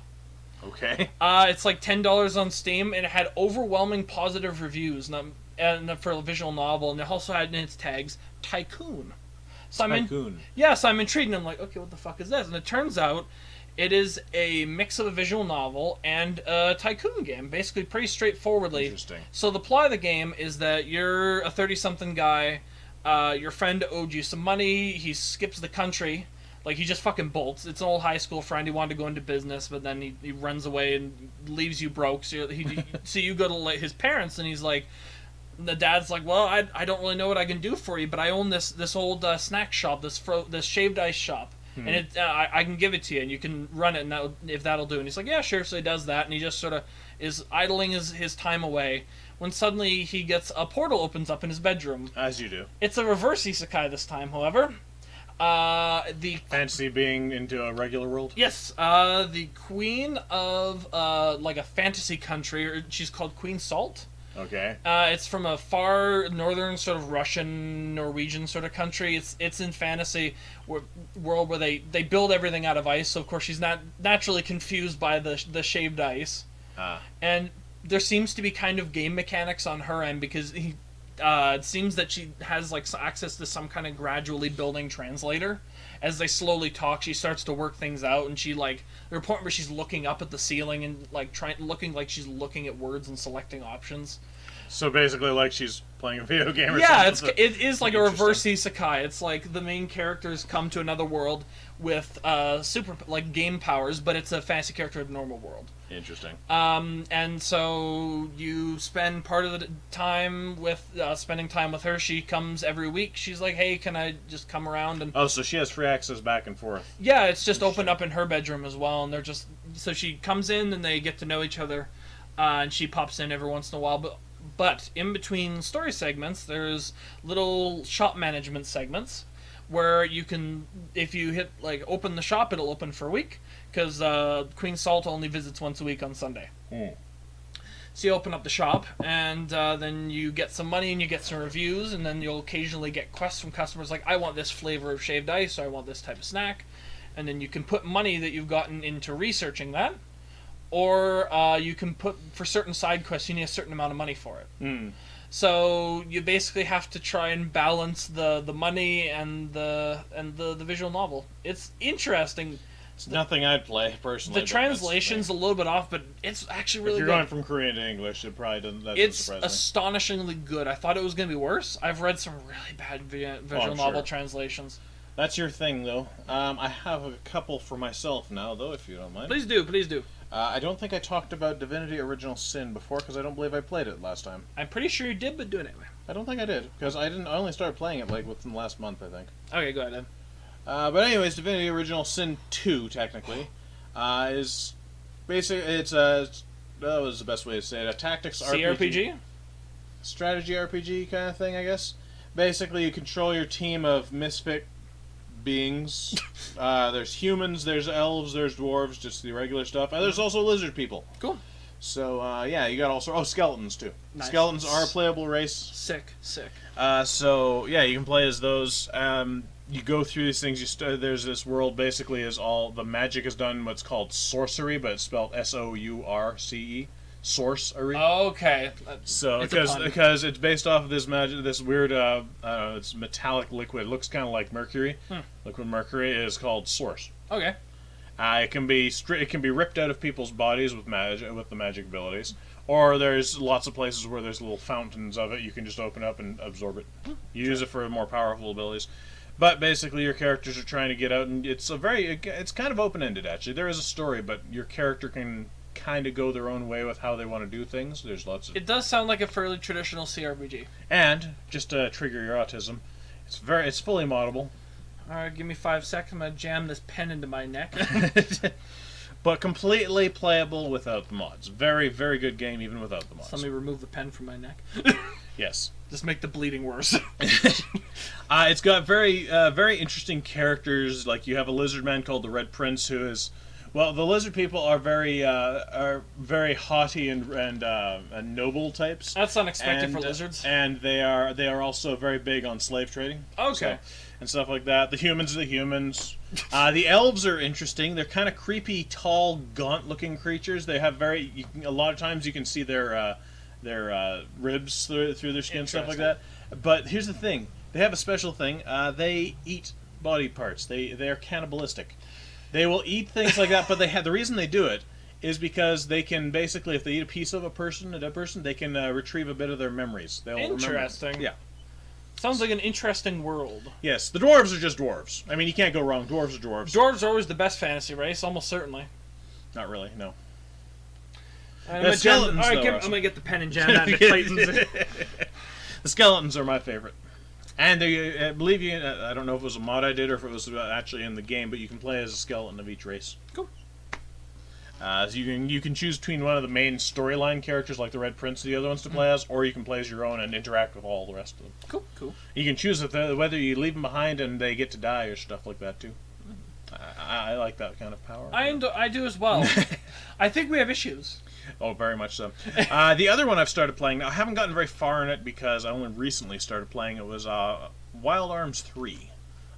Okay. It's like $10 on Steam, and it had overwhelming positive reviews and for a visual novel, and it also had in its tags Tycoon. So I'm intrigued, and I'm like, okay, what the fuck is this? And it turns out it is a mix of a visual novel and a Tycoon game, basically pretty straightforwardly. Interesting. So the plot of the game is that you're a 30-something guy, your friend owed you some money, he skips the country, like he just fucking bolts. It's an old high school friend, he wanted to go into business, but then he runs away and leaves you broke, so you go to like, his parents, and he's like, the dad's like, well, I don't really know what I can do for you, but I own this old snack shop, this shaved ice shop, and I can give it to you, and you can run it, and if that'll do. And he's like, yeah, sure. So he does that, and he just sort of is idling his time away, when suddenly he gets a portal opens up in his bedroom. As you do. It's a reverse isekai this time, however. The fantasy being into a regular world? Yes, the queen of like a fantasy country, she's called Queen Salt. Okay. It's from a far northern sort of Russian, Norwegian sort of country. It's in fantasy world where they build everything out of ice. So of course she's not naturally confused by the shaved ice. And there seems to be kind of game mechanics on her end because it seems that she has like access to some kind of gradually building translator. As they slowly talk, she starts to work things out, and she like there's a point where she's looking up at the ceiling and like looking like she's looking at words and selecting options. So basically, like she's playing a video game. Or yeah, something. it is like a reverse isekai. It's like the main characters come to another world with super like game powers, but it's a fantasy character in a normal world. Interesting. And so you spend part of the time with spending time with her. She comes every week. She's like, "Hey, can I just come around?" And oh, so she has free access back and forth. Yeah, it's just opened up in her bedroom as well, and they're just so she comes in and they get to know each other, and she pops in every once in a while, But in between story segments, there's little shop management segments where you can, if you hit like open the shop, it'll open for a week because Queen Salt only visits once a week on Sunday. So you open up the shop, and then you get some money and you get some reviews, and then you'll occasionally get quests from customers like, I want this flavor of shaved ice, or I want this type of snack, and then you can put money that you've gotten into researching that. Or you can put, for certain side quests, you need a certain amount of money for it. So you basically have to try and balance the money and the visual novel. It's interesting. It's nothing I'd play, personally. The translation's a little bit off, but it's actually really good. If you're going from Korean to English, it probably doesn't surprise me. It's astonishingly good. I thought it was going to be worse. I've read some really bad visual novel translations. That's your thing, though. I have a couple for myself now, though, if you don't mind. Please do, please do. I don't think I talked about Divinity Original Sin before, because I don't believe I played it last time. I'm pretty sure you did, but do it anyway. I don't think I did, because I only started playing it like within the last month, I think. Okay, go ahead then. But anyways, Divinity Original Sin 2, technically, is basically, that was the best way to say it, a tactics CRPG? Strategy RPG kind of thing, I guess. Basically, you control your team of misfit beings. There's humans, there's elves, there's dwarves, just the regular stuff, and there's also lizard people. Cool. So yeah, you got also skeletons too. Nice. Skeletons are a playable race. Sick. So yeah, you can play as those. You go through these things. There's this world basically is all the magic is done what's called sorcery, but it's spelled SOURCE. Sorcery. Okay. So because it's based off of this magic, this weird it's metallic liquid. It looks kind of like mercury. Liquid mercury is called source. Okay. It can be ripped out of people's bodies with the magic abilities, or there's lots of places where there's little fountains of it. You can just open up and absorb it. You use it for more powerful abilities. But basically, your characters are trying to get out, and it's kind of open-ended. Actually, there is a story, but your character can kind of go their own way with how they want to do things. There's lots of... It does sound like a fairly traditional CRPG. And, just to trigger your autism, it's fully moddable. Alright, give me 5 seconds. I'm going to jam this pen into my neck. But completely playable without the mods. Very, very good game even without the mods. Let me remove the pen from my neck. Yes. Just make the bleeding worse. It's got very interesting characters. Like you have a lizard man called the Red Prince, who is, well, the lizard people are very haughty and noble types. That's unexpected for lizards. And they are also very big on slave trading. Okay. And stuff like that. The humans are the humans. The elves are interesting. They're kind of creepy, tall, gaunt-looking creatures. They have a lot of times you can see their ribs through their skin, stuff like that. But here's the thing: they have a special thing. They eat body parts. They are cannibalistic. They will eat things like that. But the reason they do it is because they can basically, if they eat a piece of a dead person, they can retrieve a bit of their memories. They'll Interesting. Remember. Yeah. Sounds like an interesting world. Yes, the dwarves are just dwarves. I mean, you can't go wrong. Dwarves are dwarves. Dwarves are always the best fantasy race, almost certainly. Not really, no. The skeletons, I'm going to get the pen and jam that into Clayton's. The skeletons are my favorite. And I believe you, I don't know if it was a mod I did or if it was actually in the game, but you can play as a skeleton of each race. Cool. So you can choose between one of the main storyline characters, like the Red Prince, the other ones to play as, or you can play as your own and interact with all the rest of them. Cool. You can choose whether you leave them behind and they get to die or stuff like that too. I like that kind of power. I do as well. I think we have issues. Oh, very much so. The other one I've started playing now, I haven't gotten very far in it because I only recently started playing it, was Wild Arms 3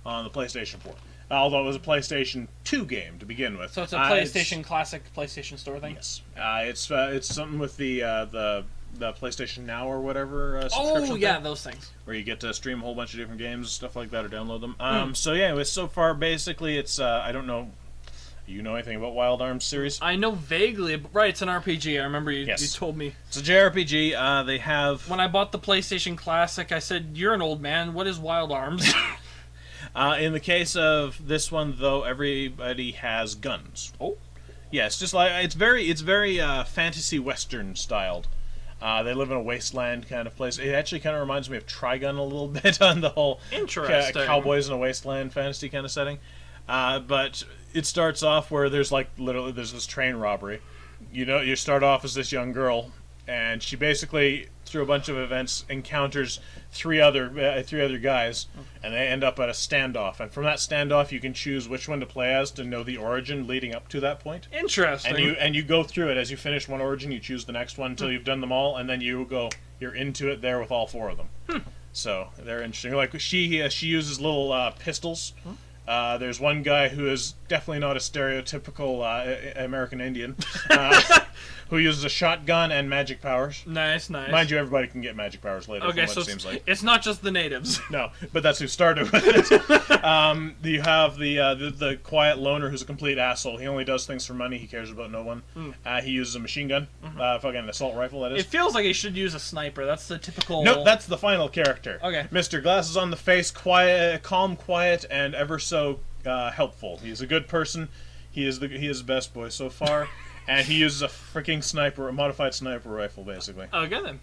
on the PlayStation 4. Although it was a PlayStation 2 game to begin with. So it's a PlayStation Classic PlayStation Store thing? Yes. It's something with the PlayStation Now or whatever subscription yeah, thing, those things. where you get to stream a whole bunch of different games, stuff like that, or download them. So yeah, so far, basically, it's, I don't know, you know anything about Wild Arms series? I know vaguely, but right, it's an RPG. I remember you told me. It's a JRPG. They have... When I bought the PlayStation Classic, I said, "You're an old man. What is Wild Arms?" In the case of this one, though, everybody has guns. Oh. Yeah, it's just like it's very fantasy western styled. They live in a wasteland kind of place. It actually kind of reminds me of Trigun a little bit on the whole cowboys in a wasteland fantasy kind of setting. But it starts off where there's there's this train robbery. You start off as this young girl, and she basically, through a bunch of events, encounters three other guys, and they end up at a standoff. And from that standoff, you can choose which one to play as to know the origin leading up to that point. Interesting. And you go through it. As you finish one origin, you choose the next one until you've done them all, and then you're into it there with all four of them. So they're interesting. Like she uses little pistols. There's one guy who is definitely not a stereotypical American Indian, who uses a shotgun and magic powers. Nice. Mind you, everybody can get magic powers later, okay, from what so it seems like. It's not just the natives. No, but that's who started with it. You have the quiet loner who's a complete asshole. He only does things for money. He cares about no one. He uses a machine gun, fucking assault rifle, that is. It feels like he should use a sniper. That's the typical... Nope, that's the final character. Okay. Mr. Glasses on the face, calm, quiet, and ever so helpful. He's a good person. He is the best boy so far. And he uses a freaking a modified sniper rifle, basically. Okay, then.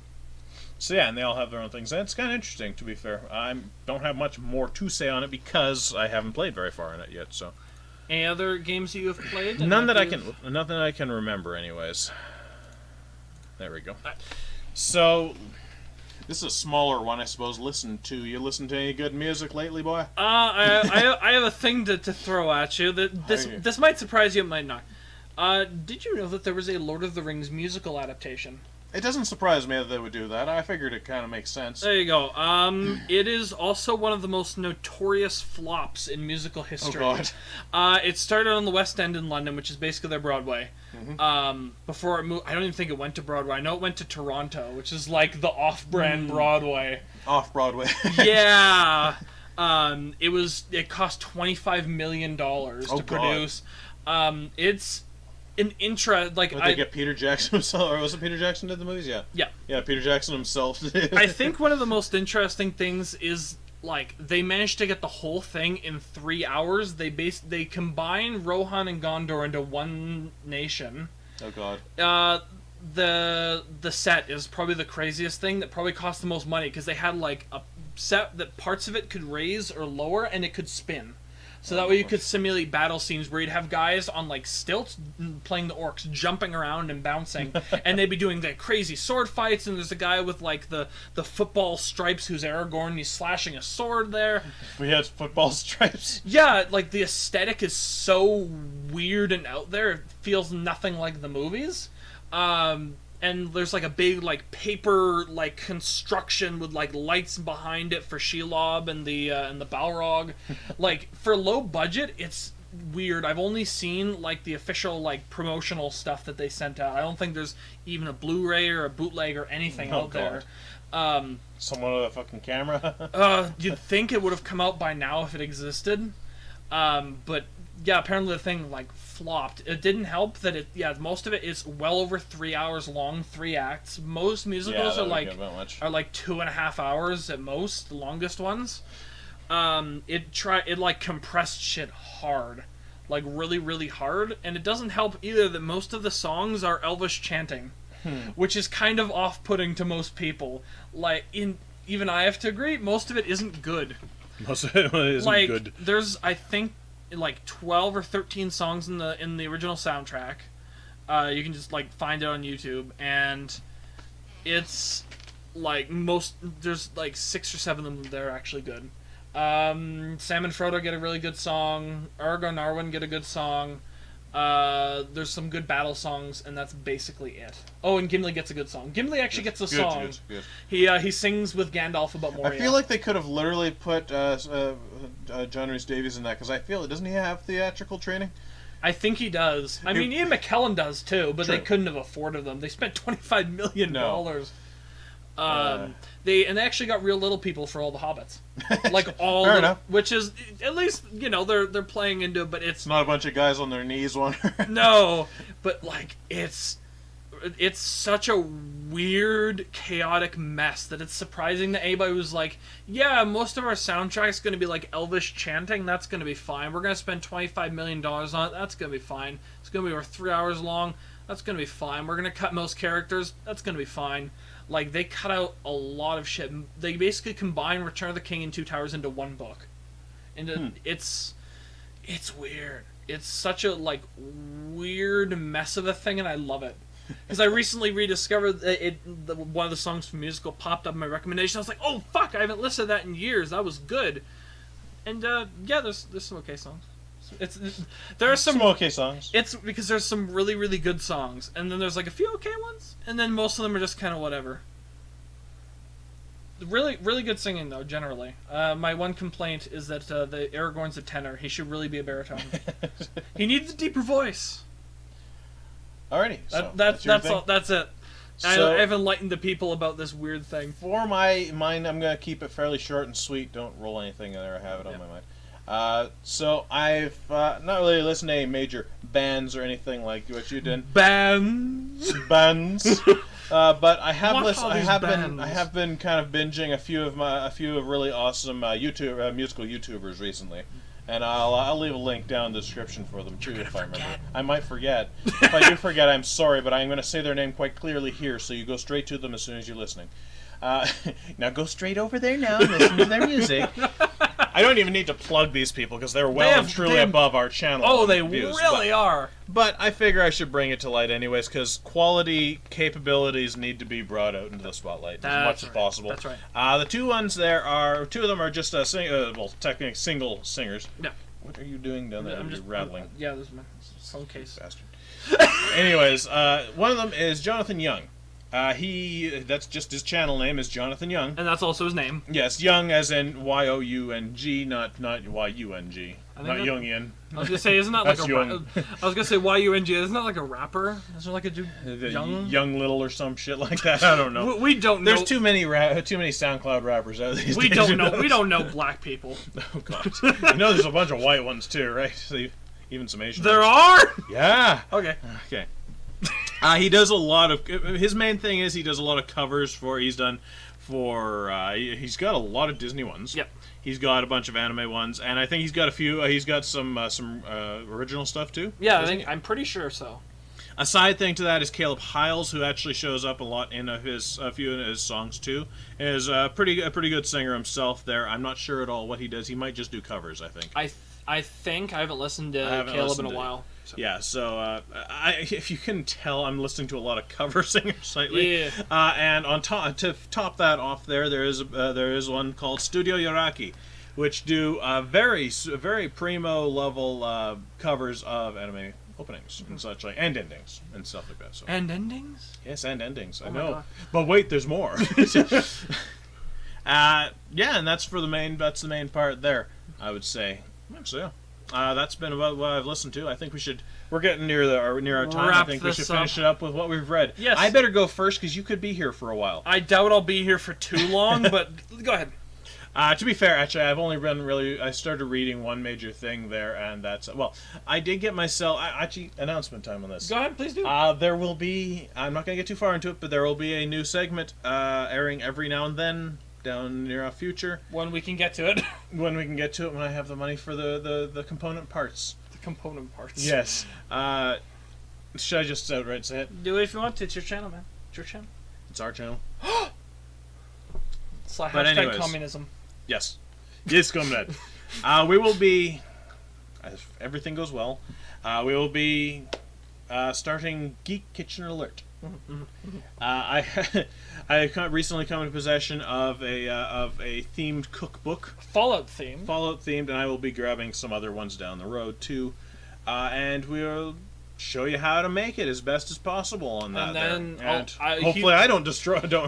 So yeah, and they all have their own things. And it's kind of interesting, to be fair. I don't have much more to say on it because I haven't played very far in it yet. So. Any other games that you have played? Nothing that I can remember, anyways. There we go. So, this is a smaller one, I suppose. You listen to any good music lately, boy? I have a thing to throw at you. This might surprise you, it might not. Did you know that there was a Lord of the Rings musical adaptation? It doesn't surprise me that they would do that. I figured it kind of makes sense. There you go. It is also one of the most notorious flops in musical history. Oh, God. It started on the West End in London, which is basically their Broadway. Before it moved, I don't even think it went to Broadway. I know it went to Toronto, which is like the off-brand Broadway. Off-Broadway. Yeah. It cost $25 million to produce. It's an they get Peter Jackson himself, or was it Peter Jackson did the movies? Yeah, Peter Jackson himself. I think one of the most interesting things is they managed to get the whole thing in 3 hours. They combine Rohan and Gondor into one nation. Oh God. The set is probably the craziest thing that probably cost the most money because they had a set that parts of it could raise or lower and it could spin. So that way you could simulate battle scenes where you'd have guys on like stilts playing the orcs, jumping around and bouncing, and they'd be doing like crazy sword fights. And there's a guy with like the football stripes who's Aragorn. He's slashing a sword there. We had football stripes. Yeah, like the aesthetic is so weird and out there. It feels nothing like the movies. And there's like a big like paper like construction with like lights behind it for Shelob and the Balrog. Like for low budget, it's weird. I've only seen like the official like promotional stuff that they sent out. I don't think there's even a Blu-ray or a bootleg or anything out there. Someone with a fucking camera. You'd think it would have come out by now if it existed. But yeah, apparently the thing like flopped. It didn't help that most of it is well over 3 hours long, 3 acts. Most musicals are like 2.5 hours at most, the longest ones. It like compressed shit hard, like really really hard, and it doesn't help either that most of the songs are Elvish chanting, which is kind of off-putting to most people. Like even I have to agree, most of it isn't good. Most of it isn't good. There's I think like 12 or 13 songs in the original soundtrack. You can just like find it on YouTube, and it's like there's like 6 or 7 of them that are actually good. Sam and Frodo get a really good song. Aragorn and Arwen get a good song. There's some good battle songs, and that's basically it. Oh, and Gimli gets a good song. Gimli actually gets a song. Good. He sings with Gandalf about Moria. I feel like they could have literally put John Rhys Davies in that, because I feel doesn't he have theatrical training? I think he does. I mean, Ian McKellen does too, but True. they couldn't have afforded them. They spent $25 million. No. They actually got real little people for all the hobbits, like all, Fair enough. Which is at least they're playing into it, but it's Not a bunch of guys on their knees wandering. no, but like it's such a weird, chaotic mess that it's surprising that anybody was like, yeah, most of our soundtrack's going to be like Elvish chanting. That's going to be fine. We're going to spend $25 million on it. That's going to be fine. It's going to be over 3 hours long. That's going to be fine. We're going to cut most characters. That's going to be fine. Like, they cut out a lot of shit. They basically combine Return of the King and Two Towers into one book. And it's weird. It's such a, like, weird mess of a thing, and I love it. Because I recently rediscovered one of the songs from the musical popped up in my recommendation. I was like, oh, fuck, I haven't listened to that in years. That was good. And, yeah, there's some okay songs. There are some okay songs. It's because there's some really, really good songs, and then there's like a few okay ones, and then most of them are just kind of whatever. Really, really good singing though, generally. My one complaint is that the Aragorn's a tenor. He should really be a baritone. He needs a deeper voice. Alrighty, so that's all. That's it. So, I've enlightened the people about this weird thing. For mine, I'm gonna keep it fairly short and sweet. Don't roll anything there. I have it on my mind. So I've not really listened to any major bands or anything like what you did. Bands. But I have I have been kind of binging a few of really awesome musical YouTubers recently, and I'll leave a link down in the description for them too if I remember. I might forget. If I do forget, I'm sorry, but I'm going to say their name quite clearly here, so you go straight to them as soon as you're listening. Now go straight over there now and listen to their music. I don't even need to plug these people because they're and truly above our channel. Oh, they views, really are. But I figure I should bring it to light anyways, because quality capabilities need to be brought out into the spotlight as much as possible. That's right. The two of them are just technically single singers. Yeah. What are you doing down there? I'm just rattling. Yeah, this is my phone case. Bastard. Anyways, one of them is Jonathan Young. That's just his channel name is Jonathan Young. And that's also his name. Yes, Young as in Y-O-U-N-G, not Y-U-N-G. Not Jungian. I was gonna say, isn't that like a Young. I was gonna say Y-U-N-G, isn't that like a rapper? Is there like a dude Young Little or some shit like that? I don't know. We don't know. There's too many SoundCloud rappers out these days. We don't know. We don't know black people. Oh god. You know there's a bunch of white ones too, right? So even some Asian There ones. are? Yeah. Okay. He does a lot of. His main thing is he does a lot of covers for. He's got a lot of Disney ones. Yep. He's got a bunch of anime ones, and I think he's got a few. He's got some original stuff too. Yeah, I'm pretty sure so. A side thing to that is Caleb Hiles, who actually shows up a lot in a few of his songs too. Is a pretty good singer himself. There, I'm not sure at all what he does. He might just do covers, I think. I think I haven't listened to Caleb in a while. So. Yeah, so if you can tell, I'm listening to a lot of cover singers lately. Yeah. And on to top that off, there is one called Studio Yaraki, which do very primo level covers of anime openings and such, like, and endings and stuff like that. So. And endings? Yes, and endings. I Oh know, God. but wait, there's more. Yeah, and that's the main part there, I would say. So yeah, that's been about what I've listened to. I think we're getting near our time. I think we should finish it up with what we've read. Yes. I better go first because you could be here for a while. I doubt I'll be here for too long, but go ahead. To be fair, actually, I've only I started reading one major thing there, and that's, well, I did get myself, actually, announcement time on this. Go ahead, please do. There will be, I'm not going to get too far into it, but there will be a new segment airing every now and then, down near our future. When we can get to it. When we can get to it, when I have the money for the component parts. The component parts. Yes. Should I just outright say it? Do it if you want to. It's your channel, man. It's your channel. It's our channel. It's like But hashtag anyways. communism. Yes. Yes, comrade. We will be, if everything goes well, we will be starting Geek Kitchen Alert. I recently come into possession of a themed cookbook, Fallout theme. Fallout themed, and I will be grabbing some other ones down the road too, and we'll show you how to make it as best as possible on that. And then hopefully I don't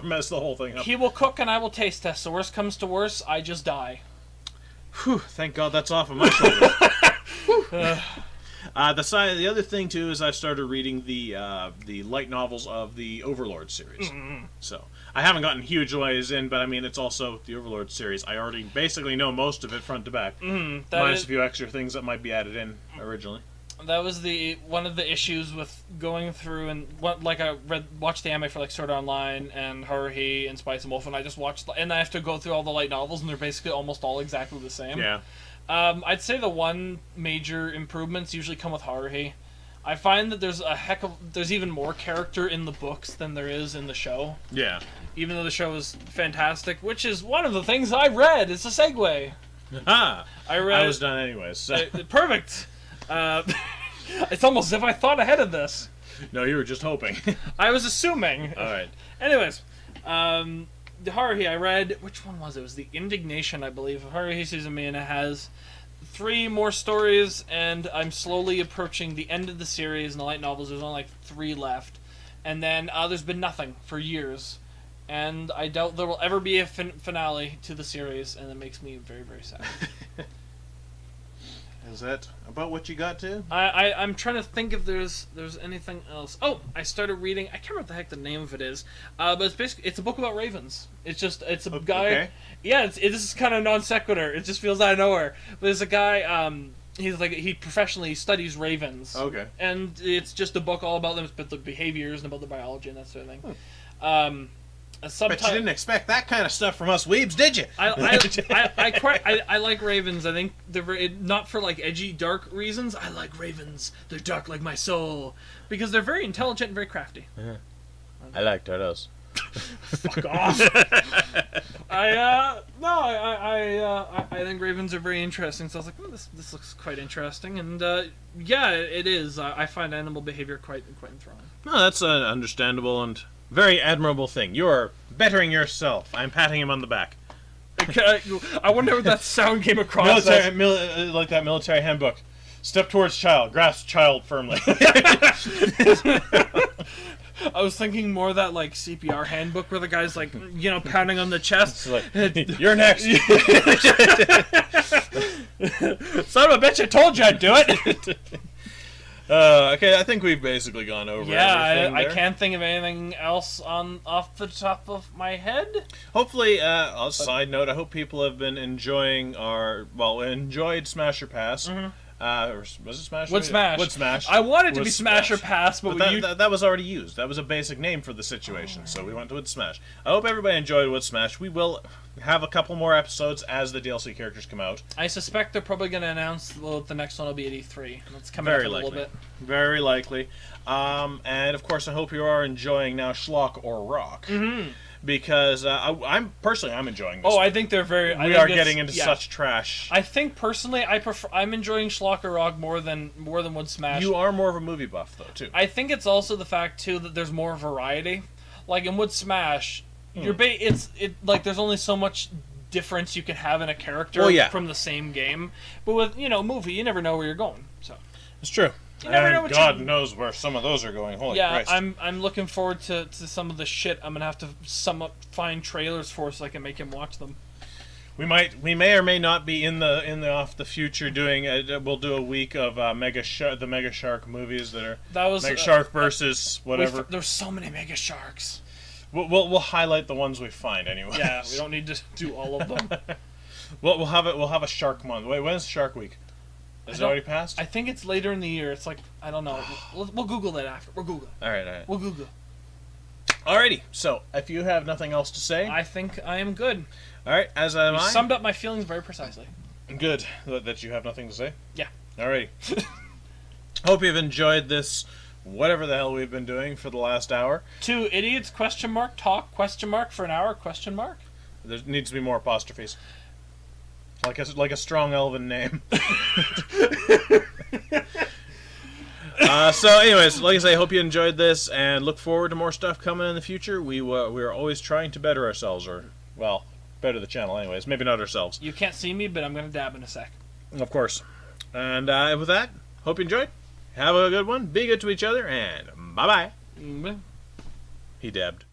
mess the whole thing up. He will cook and I will taste test. So worst comes to worst, I just die. Whew, thank God that's off of my shoulders. The other thing too is I've started reading the light novels of the Overlord series. So I haven't gotten huge ways in, but I mean it's also the Overlord series. I already basically know most of it front to back, minus a few extra things that might be added in originally. That was one of the issues with going through and watched the anime for like Sword Art Online and Haruhi and Spice and Wolf, and I just watched and I have to go through all the light novels and they're basically almost all exactly the same. Yeah. I'd say the one major improvements usually come with Haruhi. I find that there's even more character in the books than there is in the show. Yeah. Even though the show is fantastic, which is one of the things I read. It's a segue. Ah, I was done anyways. So. Perfect. It's almost as if I thought ahead of this. No, you were just hoping. I was assuming. All right. Anyways, the Haruhi I read, which one was it? It was the Indignation, I believe. Haruhi Suzumina has 3 more stories, and I'm slowly approaching the end of the series. In the light novels, there's only like 3 left, and then there's been nothing for years, and I doubt there will ever be a finale to the series, and it makes me very, very sad. Is that about what you got to? I'm trying to think if there's anything else. Oh, I started reading. I can't remember what the heck the name of it is. But it's a book about ravens. It's a guy. Okay. Yeah, this is kind of non sequitur. It just feels out of nowhere. But there's a guy. He professionally studies ravens. Okay. And it's just a book all about them, but the behaviors and about the biology and that sort of thing. But you didn't expect that kind of stuff from us weebs, did you? I like ravens. I think they're not for like edgy, dark reasons. I like ravens. They're dark like my soul because they're very intelligent and very crafty. Yeah. I like turtles. Fuck off. I think ravens are very interesting. So I was like, this looks quite interesting, and yeah, it is. I find animal behavior quite enthralling. No, that's an understandable and very admirable thing. You are bettering yourself. I'm patting him on the back. I wonder if that sound came across. Like that military handbook. Step towards child. Grasp child firmly. I was thinking more of that like CPR handbook where the guy's like, pounding on the chest. Like, you're next. Son of a bitch! I told you I'd do it. Okay, I think we've basically gone over everything I there. can't think of anything else off the top of my head. Hopefully, on a side note, I hope people have been enjoyed Smasher Pass. Was it Smash? Wood Smash. Wood Smash. I wanted to Wood be Smash or Smash. Pass, but that was already used. That was a basic name for the situation, so we went to Wood Smash. I hope everybody enjoyed Wood Smash. We will have a couple more episodes as the DLC characters come out. I suspect they're probably going to announce the next one will be at E3. That's coming Very up in a likely. little bit. Very likely. And of course, I hope you are enjoying now Schlock or Rock. Mm-hmm. Because I'm enjoying this. Oh, I think they're very. We are getting into such trash. I think personally, I'm enjoying Schlock or Rock more than Wood Smash. You are more of a movie buff, though, too. I think it's also the fact too that there's more variety. Like in Wood Smash, like there's only so much difference you can have in a character from the same game. But with movie, you never know where you're going. So it's true. You never know what God knows where some of those are going. Holy Christ. I'm looking forward to some of the shit I'm gonna have to find trailers for so I can make him watch them. We may or may not be in the off the future doing. We'll do a week of the Mega Shark movies that are Mega Shark versus whatever. There's so many Mega Sharks. We'll highlight the ones we find anyway. Yeah, we don't need to do all of them. We'll have a Shark month. Wait, when's Shark Week? Has it already passed? I think it's later in the year. It's like, I don't know. We'll Google that after. We'll Google it. All right. We'll Google. Alrighty. So, if you have nothing else to say, I think I am good. All right. As am I. You summed up my feelings very precisely. Good. That you have nothing to say. Yeah. Alrighty. Hope you've enjoyed this. Whatever the hell we've been doing for the last hour. 2 idiots ? Talk ? For an hour ? There needs to be more apostrophes. Like a strong elven name. So anyways, like I say, hope you enjoyed this and look forward to more stuff coming in the future. We are always trying to better ourselves, or better the channel anyways. Maybe not ourselves. You can't see me, but I'm gonna dab in a sec. Of course. And with that, hope you enjoyed. Have a good one. Be good to each other, and bye-bye. Mm-hmm. He dabbed.